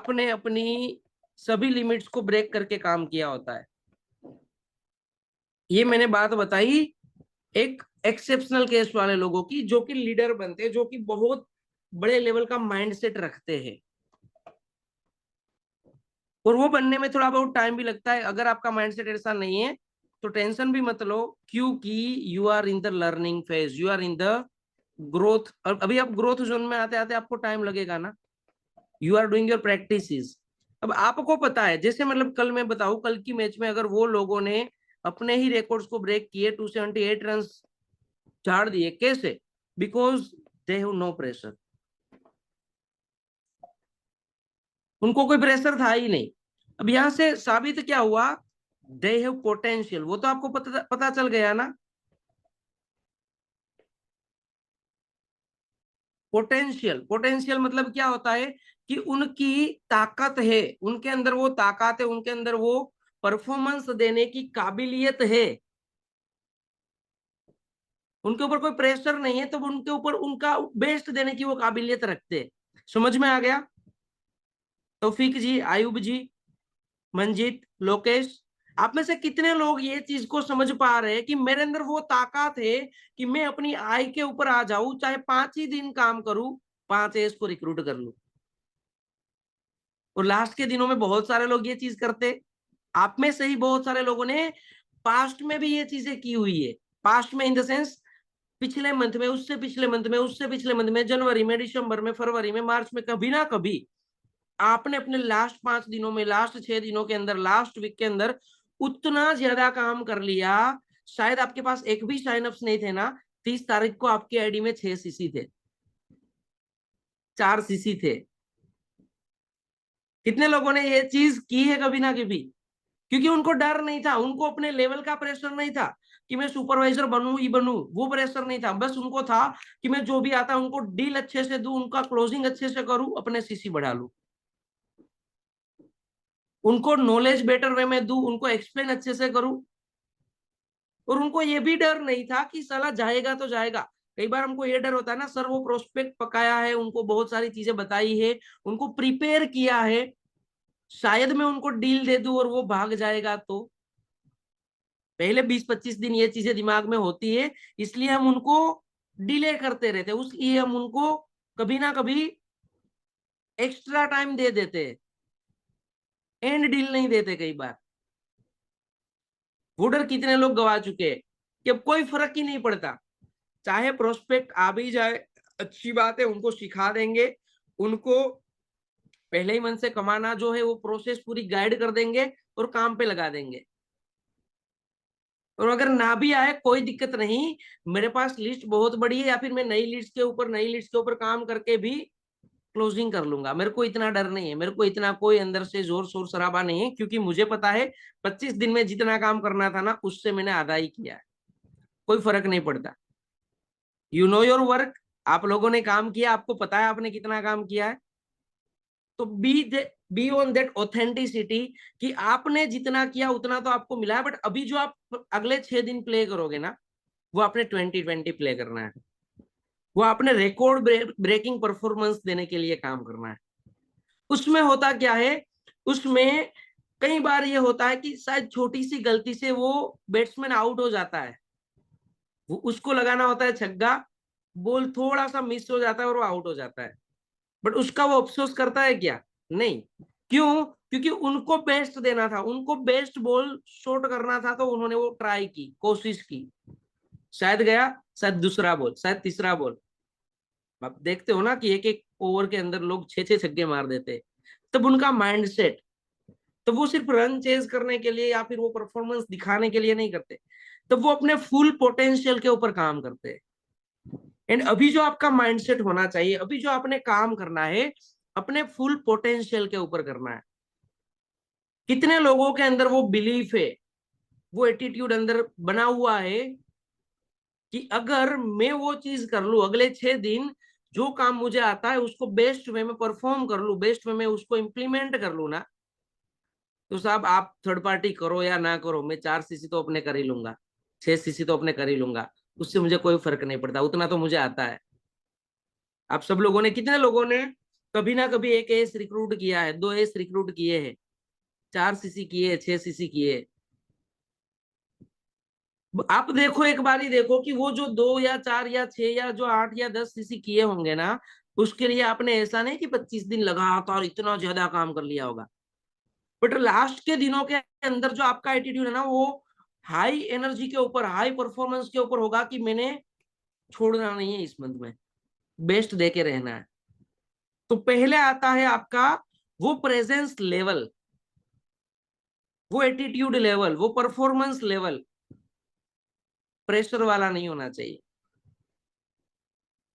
आपने अपनी सभी लिमिट्स को ब्रेक करके काम किया होता है। ये मैंने बात बताई एक एक्सेप्शनल केस वाले लोगों की, जो कि लीडर बनते हैं, जो कि बहुत बड़े लेवल का माइंडसेट रखते हैं, और वो बनने में थोड़ा बहुत टाइम भी लगता है। अगर आपका माइंडसेट ऐसा नहीं है तो टेंशन भी मत लो, क्योंकि you are in the learning phase, you are in the growth. और अभी आप ग्रोथ जोन में आते आते आपको टाइम लगेगा ना। You are doing your practice. अब आपको पता है, जैसे मतलब कल मैं बताऊं, कल की मैच में अगर वो लोगों ने अपने ही रिकॉर्ड्स को ब्रेक किए, 278 रन झाड़ दिए, कैसे? Because they have no pressure. उनको कोई प्रेशर था ही नहीं। अब यहां से साबित क्या हुआ? They have potential. वो तो आपको पता चल गया ना। पोटेंशियल, पोटेंशियल मतलब क्या होता है कि उनकी ताकत है, उनके अंदर वो ताकत है, उनके अंदर वो परफॉर्मेंस देने की काबिलियत है। उनके ऊपर कोई प्रेशर नहीं है, तो उनके ऊपर उनका बेस्ट देने की वो काबिलियत रखते हैं। समझ में आ गया? तौफीक जी, आयुब जी, मंजीत, लोकेश, आप में से कितने लोग ये चीज को समझ पा रहे हैं कि मेरे अंदर वो ताकत है कि मैं अपनी आय के ऊपर आ जाऊं, चाहे 5 ही दिन काम करूं, 5 एस को रिक्रूट कर लूं। और लास्ट के दिनों में बहुत सारे लोग ये चीज करते। आप में से ही बहुत सारे लोगों ने पास्ट में भी ये चीजें की हुई है। पास्ट में इन द सेंस पिछले मंथ में, उससे पिछले मंथ में, उससे पिछले मंथ में, जनवरी में, दिसंबर में, फरवरी में, मार्च में, कभी ना कभी आपने अपने लास्ट 5 दिनों में, लास्ट 6 दिनों के अंदर, लास्ट वीक के अंदर उतना ज्यादा काम कर लिया। शायद आपके पास एक भी साइन अप्स नहीं थे ना। 30 तारीख को आपकी आईडी में 6 सीसी थे, 4 सीसी थे। कितने लोगों ने ये चीज की है कभी ना कभी? क्योंकि उनको डर नहीं था, उनको अपने लेवल का प्रेशर नहीं था कि मैं सुपरवाइजर बनूं ही बनूं, वो प्रेशर नहीं था। बस उनको था कि मैं जो भी आता उनको डील अच्छे से दूं, उनका क्लोजिंग अच्छे से करूं, अपने सीसी बढ़ा लूं, उनको नॉलेज बेटर वे में दूं, उनको एक्सप्लेन अच्छे से करूं। और उनको ये भी डर नहीं था कि साला जाएगा तो जाएगा। कई बार हमको ये डर होता है ना, सर वो प्रोस्पेक्ट पकाया है, उनको बहुत सारी चीजें बताई है, उनको प्रिपेयर किया है, शायद मैं उनको डील दे दूं और वो भाग जाएगा तो। पहले 20-25 दिन ये चीजें दिमाग में होती है, इसलिए हम उनको डिले करते रहते, उसलिए हम उनको कभी ना कभी एक्स्ट्रा टाइम दे देते, एंड डील नहीं देते कई बार। वो डर कितने लोग गवा चुके हैं कि अब कोई फर्क ही नहीं पड़ता, चाहे प्रोस्पेक्ट आ भी जाए, अच्छी बात है, उनको सिखा देंगे, उनको पहले ही मन से कमाना जो है वो प्रोसेस पूरी गाइड कर देंगे और काम पे लगा देंगे। और अगर ना भी आए कोई दिक्कत नहीं, मेरे पास लिस्ट बहुत बड़ी है, या फिर मैं नई लिस्ट के ऊपर काम करके भी क्लोजिंग कर लूंगा। मेरे को इतना डर नहीं है, मेरे को इतना कोई अंदर से जोर शोर शराबा नहीं है, क्योंकि मुझे पता है 25 दिन में जितना काम करना था ना, उससे मैंने आधा ही किया है। कोई फर्क नहीं पड़ता। You know your work. आप लोगों ने काम किया, आपको पता है आपने कितना काम किया है। तो बी ऑन दैट ऑथेंटिसिटी कि आपने जितना किया उतना तो आपको मिला है, बट अभी जो आप अगले 6 दिन प्ले करोगे ना, वो आपने 2020 प्ले करना है। वो आपने रिकॉर्ड ब्रेकिंग परफॉर्मेंस देने के लिए काम करना है। उसमें होता क्या है, उसमें कई बार ये होता है कि शायद छोटी सी गलती से वो बैट्समैन आउट हो जाता है, वो उसको लगाना होता है छक्का, बॉल थोड़ा सा मिस हो जाता है और वो आउट हो जाता है। बट उसका वो अफसोस करता है क्या? नहीं। क्यों? क्योंकि उनको बेस्ट देना था, उनको बेस्ट बॉल शॉट करना था, तो उन्होंने वो ट्राई की, कोशिश की, शायद गया, शायद दूसरा बॉल, शायद तीसरा बॉल। आप देखते हो ना कि एक एक ओवर के अंदर लोग 6-6 छक्के मार देते। तब उनका माइंडसेट, तो वो सिर्फ रन चेज करने के लिए या फिर वो परफॉर्मेंस दिखाने के लिए नहीं करते, तब वो अपने फुल पोटेंशियल के ऊपर काम करते हैं। एंड अभी जो आपका माइंडसेट होना चाहिए, अभी जो आपने काम करना है, अपने फुल पोटेंशियल के ऊपर करना है। कितने लोगों के अंदर वो बिलीफ है, वो एटीट्यूड अंदर बना हुआ है कि अगर मैं वो चीज कर लूं, अगले 6 दिन जो काम मुझे आता है उसको बेस्ट वे में परफॉर्म कर लूं, बेस्ट वे में उसको इम्प्लीमेंट कर लूं ना, तो साहब आप थर्ड पार्टी करो या ना करो, मैं 4 सीसी तो अपने कर ही लूंगा, 6 सीसी तो अपने कर ही लूंगा। उससे मुझे कोई फर्क नहीं पड़ता, उतना तो मुझे आता है। आप सब लोगों ने, कितने लोगों ने कभी ना कभी एक एस रिक्रूट किया है, 2 एस रिक्रूट किए हैं, 4 सीसी किए, 6 सीसी किए। आप देखो, एक बार ही देखो कि वो जो 2 या 4 या 6 या जो 8 या 10 सीसी किए होंगे ना, उसके लिए आपने ऐसा नहीं कि 25 दिन लगातार इतना ज्यादा काम कर लिया होगा, बट लास्ट के दिनों के अंदर जो आपका एटीट्यूड है ना, वो हाई एनर्जी के ऊपर, हाई परफॉर्मेंस के ऊपर होगा कि मैंने छोड़ना नहीं है, इस मंथ में बेस्ट दे के रहना है। तो पहले आता है आपका वो प्रेजेंस लेवल, वो एटीट्यूड लेवल, वो परफॉर्मेंस लेवल, प्रेशर वाला नहीं होना चाहिए।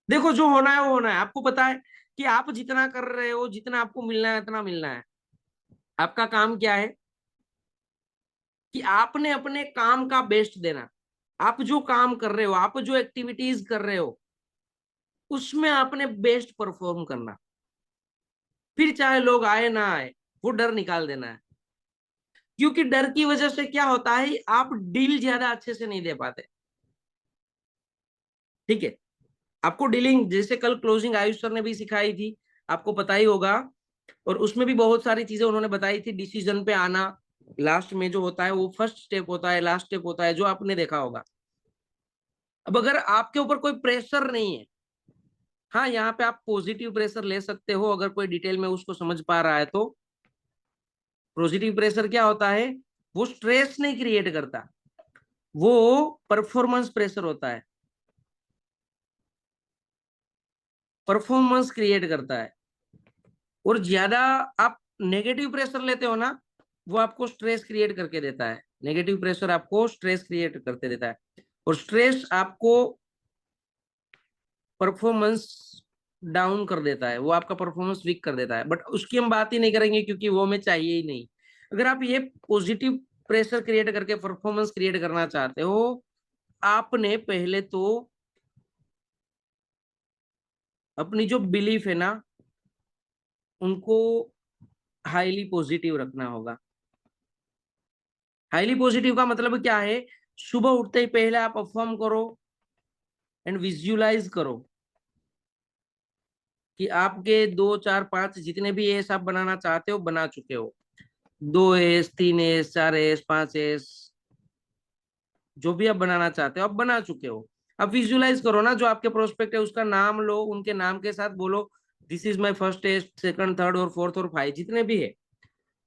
देखो, जो होना है वो होना है। आपको पता है कि आप जितना कर रहे हो, जितना आपको मिलना है उतना मिलना है। आपका काम क्या है कि आपने अपने काम का बेस्ट देना। आप जो काम कर रहे हो, आप जो एक्टिविटीज कर रहे हो, उसमें आपने बेस्ट परफॉर्म करना। फिर चाहे लोग आए ना आए, वो डर निकाल देना है। क्योंकि डर की वजह से क्या होता है, आप डील ज्यादा अच्छे से नहीं दे पाते। ठीक है, आपको डीलिंग, जैसे कल क्लोजिंग आयुष सर ने भी सिखाई थी, आपको पता ही होगा। और उसमें भी बहुत सारी चीजें उन्होंने बताई थी। डिसीजन पे आना लास्ट में जो होता है, वो फर्स्ट स्टेप होता है, लास्ट स्टेप होता है, जो आपने देखा होगा। अब अगर आपके ऊपर कोई प्रेशर नहीं है, हाँ, यहाँ पे आप पॉजिटिव प्रेशर ले सकते हो, अगर कोई डिटेल में उसको समझ पा रहा है तो। पॉजिटिव प्रेशर क्या होता है, वो स्ट्रेस नहीं क्रिएट करता, वो परफॉर्मेंस प्रेशर होता है, परफॉर्मेंस क्रिएट करता है। और ज्यादा आप नेगेटिव प्रेशर लेते हो ना, वो आपको स्ट्रेस क्रिएट करके देता है। नेगेटिव प्रेशर आपको स्ट्रेस क्रिएट करते देता है, और स्ट्रेस आपको परफॉर्मेंस डाउन कर देता है, वो आपका परफॉर्मेंस वीक कर देता है। बट उसकी हम बात ही नहीं करेंगे, क्योंकि वो हमें चाहिए ही नहीं। अगर आप ये पॉजिटिव प्रेशर क्रिएट करके परफॉर्मेंस क्रिएट करना चाहते हो, आपने पहले तो अपनी जो बिलीफ है ना, उनको हाईली पॉजिटिव रखना होगा। हाईली पॉजिटिव का मतलब क्या है, सुबह उठते ही पहले आप अफर्म करो एंड विजुअलाइज करो कि आपके 2 4 5 जितने भी एस आप बनाना चाहते हो बना चुके हो। 2 एस, 3 एस, 4 एस, 5 एस, जो भी आप बनाना चाहते हो आप बना चुके हो। आप विजुअलाइज करो ना, जो आपके प्रोस्पेक्ट है उसका नाम लो, उनके नाम के साथ बोलो this is my first S, second, third और फोर्थ और फाइव, जितने भी है।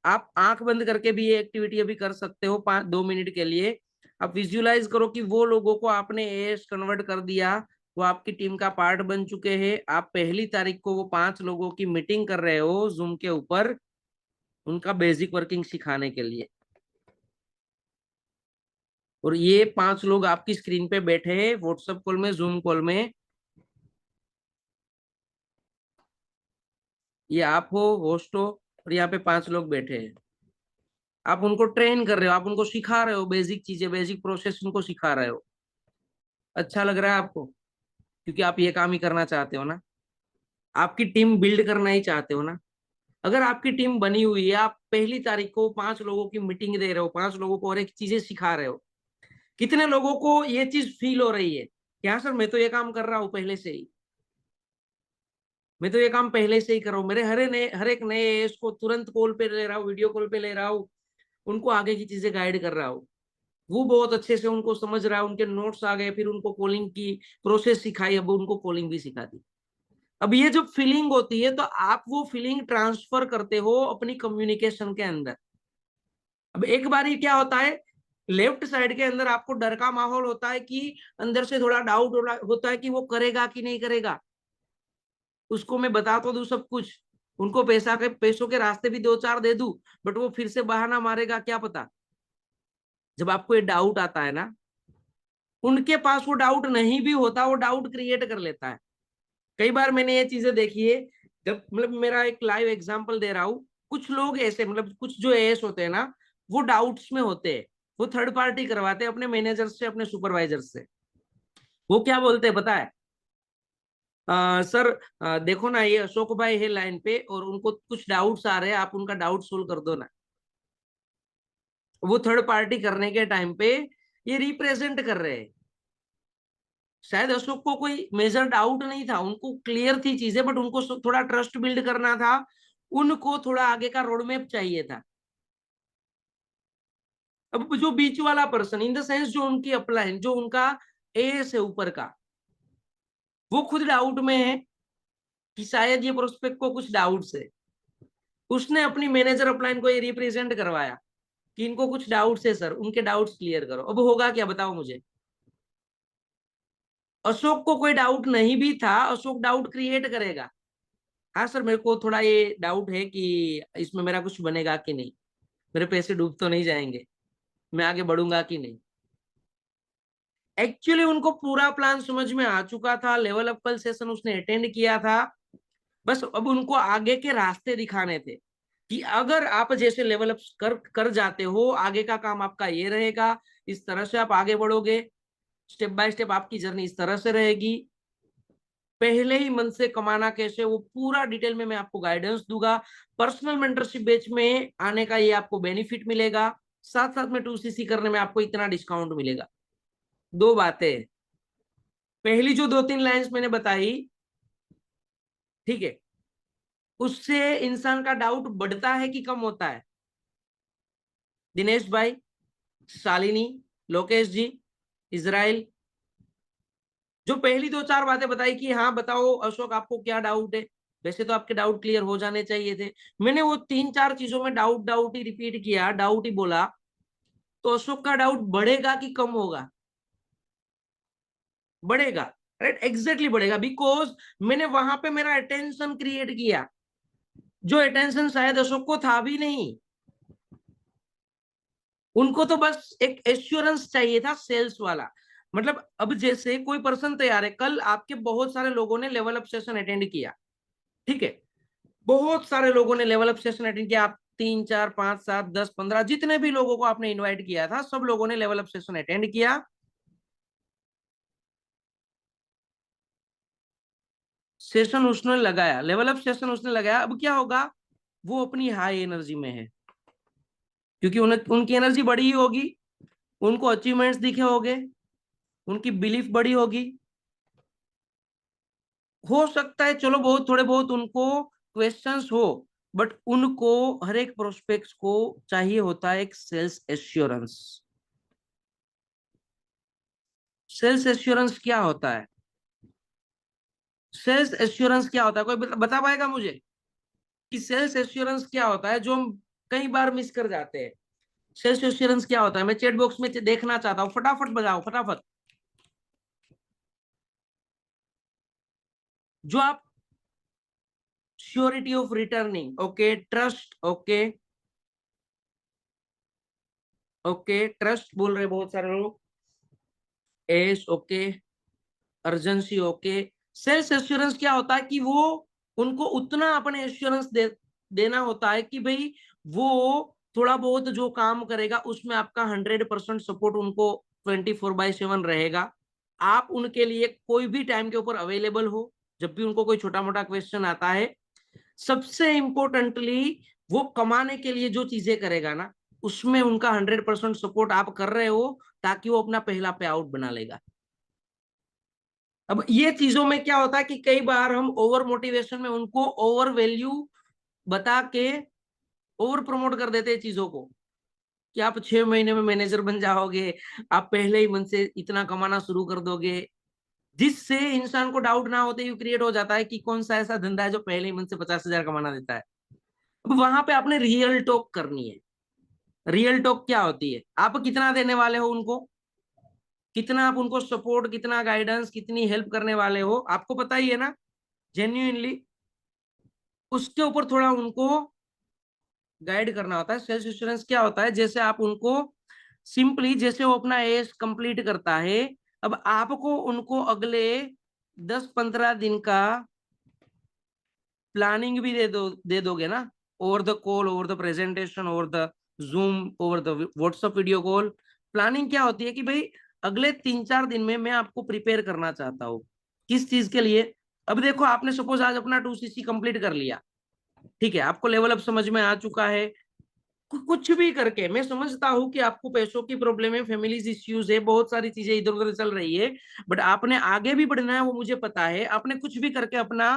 आप आंख बंद करके भी ये एक्टिविटी अभी कर सकते हो, 2 मिनट के लिए। आप विजुअलाइज करो कि वो लोगों को आपने एस कन्वर्ट कर दिया, वो आपकी टीम का पार्ट बन चुके हैं। आप 1 तारीख को वो 5 लोगों की मीटिंग कर रहे हो जूम के ऊपर, उनका बेसिक वर्किंग सिखाने के लिए। और ये 5 लोग आपकी स्क्रीन पे बैठे हैं, व्हाट्सएप कॉल में, जूम कॉल में। ये आप हो, होस्ट हो, और यहाँ पे 5 लोग बैठे हैं। आप उनको ट्रेन कर रहे हो, आप उनको सिखा रहे हो, बेसिक चीजें, बेसिक प्रोसेस उनको सिखा रहे हो। अच्छा लग रहा है आपको, क्योंकि आप ये काम ही करना चाहते हो ना, आपकी टीम बिल्ड करना ही चाहते हो ना। अगर आपकी टीम बनी हुई है, आप 1 तारीख को 5 लोगों की मीटिंग दे रहे हो, 5 लोगों को और एक चीजें सिखा रहे हो, कितने लोगों को ये चीज फील हो रही है कि हाँ सर, मैं तो ये काम कर रहा हूँ पहले से ही, मैं तो ये काम पहले से ही कर रहा हूँ, मेरे हर एक नए एस को तुरंत कॉल पे ले रहा हूँ, वीडियो कॉल पे ले रहा हूँ, उनको आगे की चीजें गाइड कर रहा हूँ। वो बहुत अच्छे से उनको समझ रहा है, उनके नोट्स आ गए, फिर उनको कॉलिंग की प्रोसेस सिखाई, अब उनको कॉलिंग भी सिखा दी। अब ये जो फीलिंग होती है, तो आप वो फीलिंग ट्रांसफर करते हो अपनी कम्युनिकेशन के अंदर। अब एक बार ही क्या होता है, लेफ्ट साइड के अंदर आपको डर का माहौल होता है कि अंदर से थोड़ा डाउट होता है कि वो करेगा कि नहीं करेगा। उसको मैं बता तो दूं सब कुछ, उनको पैसों के रास्ते भी 2 4 दे दूं, बट वो फिर से बहाना मारेगा, क्या पता। जब आपको ये डाउट आता है ना, उनके पास वो डाउट नहीं भी होता, वो डाउट क्रिएट कर लेता है। कई बार मैंने ये चीजें देखी है। जब मतलब मेरा एक लाइव एग्जांपल दे रहा हूँ, कुछ लोग ऐसे, मतलब कुछ जो एएस होते हैं ना, वो डाउट्स में होते हैं, वो थर्ड पार्टी करवाते हैं अपने मैनेजर से, अपने सुपरवाइजर से। वो क्या बोलते हैं पता है, सर, देखो ना, ये अशोक भाई है लाइन पे और उनको कुछ डाउट्स आ रहे हैं, आप उनका डाउट सोल्व कर दो ना। वो थर्ड पार्टी करने के टाइम पे ये रिप्रेजेंट कर रहे हैं। शायद अशोक को कोई मेजर डाउट नहीं था, उनको क्लियर थी चीजें, बट उनको थोड़ा ट्रस्ट बिल्ड करना था, उनको थोड़ा आगे का रोड मैप चाहिए था। अब जो बीच वाला पर्सन, इन द सेंस जो उनकी अपलाइन, जो उनका एस है ऊपर का, वो खुद डाउट में है कि शायद ये प्रोस्पेक्ट को कुछ डाउट्स है। उसने अपनी मैनेजर अपलाइन को ये रिप्रेजेंट करवाया कि इनको कुछ डाउट्स है सर, उनके डाउट्स क्लियर करो। अब होगा क्या बताओ मुझे? अशोक को कोई डाउट नहीं भी था, अशोक डाउट क्रिएट करेगा। हाँ सर, मेरे को थोड़ा ये डाउट है कि इसमें मेरा कुछ बनेगा कि नहीं, मेरे पैसे डूब तो नहीं जाएंगे, मैं आगे बढ़ूंगा कि नहीं। एक्चुअली उनको पूरा प्लान समझ में आ चुका था, लेवल अप कल सेशन उसने अटेंड किया था, बस अब उनको आगे के रास्ते दिखाने थे कि अगर आप जैसे लेवल अप कर कर जाते हो, आगे का काम आपका ये रहेगा, इस तरह से आप आगे बढ़ोगे, स्टेप बाय स्टेप आपकी जर्नी इस तरह से रहेगी। पहले ही मन से कमाना कैसे, वो पूरा डिटेल में मैं आपको गाइडेंस दूंगा। पर्सनल मेंटरशिप बैच में आने का ये आपको बेनिफिट मिलेगा, साथ साथ में 2CC करने में आपको इतना डिस्काउंट मिलेगा। दो बातें, पहली जो 2-3 लाइंस मैंने बताई, ठीक है, उससे इंसान का डाउट बढ़ता है कि कम होता है? दिनेश भाई, शालिनी, लोकेश जी, इजराइल, जो पहली 2-4 बातें बताई कि हाँ बताओ अशोक आपको क्या डाउट है, वैसे तो आपके डाउट क्लियर हो जाने चाहिए थे, मैंने वो 3-4 चीजों में डाउट डाउट ही रिपीट किया, डाउट ही बोला, तो अशोक का डाउट बढ़ेगा कि कम होगा? बढ़ेगा, राइट, एग्जैक्टली बढ़ेगा, बिकॉज मैंने वहां पे मेरा अटेंशन क्रिएट किया, जो अटेंशन शायद अशोक को था भी नहीं। उनको तो बस एक एश्योरेंस चाहिए था, सेल्स वाला। मतलब अब जैसे कोई पर्सन तैयार है, कल आपके बहुत सारे लोगों ने लेवल अप सेशन अटेंड किया, ठीक है, बहुत सारे लोगों ने लेवल अप सेशन अटेंड किया, आप 3, 4, 5, 7, 10, 15 जितने भी लोगों को आपने इनवाइट किया था, सब लोगों ने लेवल अप सेशन अटेंड किया। सेशन उसने लगाया, लेवल अप सेशन उसने लगाया, अब क्या होगा, वो अपनी हाई एनर्जी में है, क्योंकि उनकी एनर्जी बड़ी ही होगी, उनको अचीवमेंट्स दिखे होंगे, उनकी बिलीफ बड़ी होगी। हो सकता है चलो बहुत थोड़े बहुत उनको क्वेश्चंस हो, बट उनको हर एक प्रोस्पेक्ट्स को चाहिए होता है एक सेल्स एश्योरेंस। सेल्स एश्योरेंस क्या होता है? सेल्स एश्योरेंस क्या होता है, कोई बता पाएगा मुझे कि सेल्स एश्योरेंस क्या होता है, जो हम कई बार मिस कर जाते हैं? सेल्स एश्योरेंस क्या होता है, मैं चैट बॉक्स में देखना चाहता हूँ, फटाफट बताओ फटाफट। जो आप surety of returning, okay, trust, okay, okay, trust बोल रहे बहुत सारे लोग, yes, okay, urgency, okay. Sales assurance क्या होता है कि वो उनको उतना अपने एश्योरेंस देना होता है कि भाई वो थोड़ा बहुत जो काम करेगा उसमें आपका 100% सपोर्ट उनको 24/7 रहेगा। आप उनके लिए कोई भी टाइम के ऊपर अवेलेबल हो, जब भी उनको कोई छोटा मोटा क्वेश्चन आता है। सबसे इंपॉर्टेंटली, वो कमाने के लिए जो चीजें करेगा ना, उसमें उनका 100% सपोर्ट आप कर रहे हो, ताकि वो अपना पहला पे आउट बना लेगा। अब ये चीजों में क्या होता है कि कई बार हम ओवर मोटिवेशन में उनको ओवर वैल्यू बता के ओवर प्रमोट कर देते हैं चीजों को, कि आप 6 महीने में मैनेजर बन जाओगे, आप पहले ही मन से इतना कमाना शुरू कर दोगे, जिससे इंसान को डाउट ना होते ही क्रिएट हो जाता है कि कौन सा ऐसा धंधा है जो पहले ही मन से 50,000 कमाना देता है। अब वहां पे आपने रियल टॉक करनी है। रियल टॉक क्या होती है, आप कितना देने वाले हो उनको, कितना आप उनको सपोर्ट, कितना गाइडेंस, कितनी हेल्प करने वाले हो, आपको पता ही है ना, जेन्युइनली। उसके ऊपर थोड़ा उनको गाइड करना होता है। सेल्फ इंश्योरेंस क्या होता है, जैसे आप उनको सिंपली, जैसे वो अपना एज कंप्लीट करता है, अब आपको उनको अगले 10-15 दिन का प्लानिंग भी दे दोगे ना, over the call, over the presentation, over the zoom, over the WhatsApp video call. Planning क्या होती है कि भाई अगले 3-4 दिन में मैं आपको प्रिपेयर करना चाहता हूँ, किस चीज के लिए। अब देखो, आपने सपोज आज अपना 2CC कंप्लीट कर लिया, ठीक है, आपको लेवल अप समझ में आ चुका है, कुछ भी करके, मैं समझता हूँ कि आपको पैसों की प्रॉब्लम है, फैमिलीज इश्यूज है, बहुत सारी चीजें इधर उधर चल रही है, बट आपने आगे भी बढ़ना है, वो मुझे पता है। आपने कुछ भी करके अपना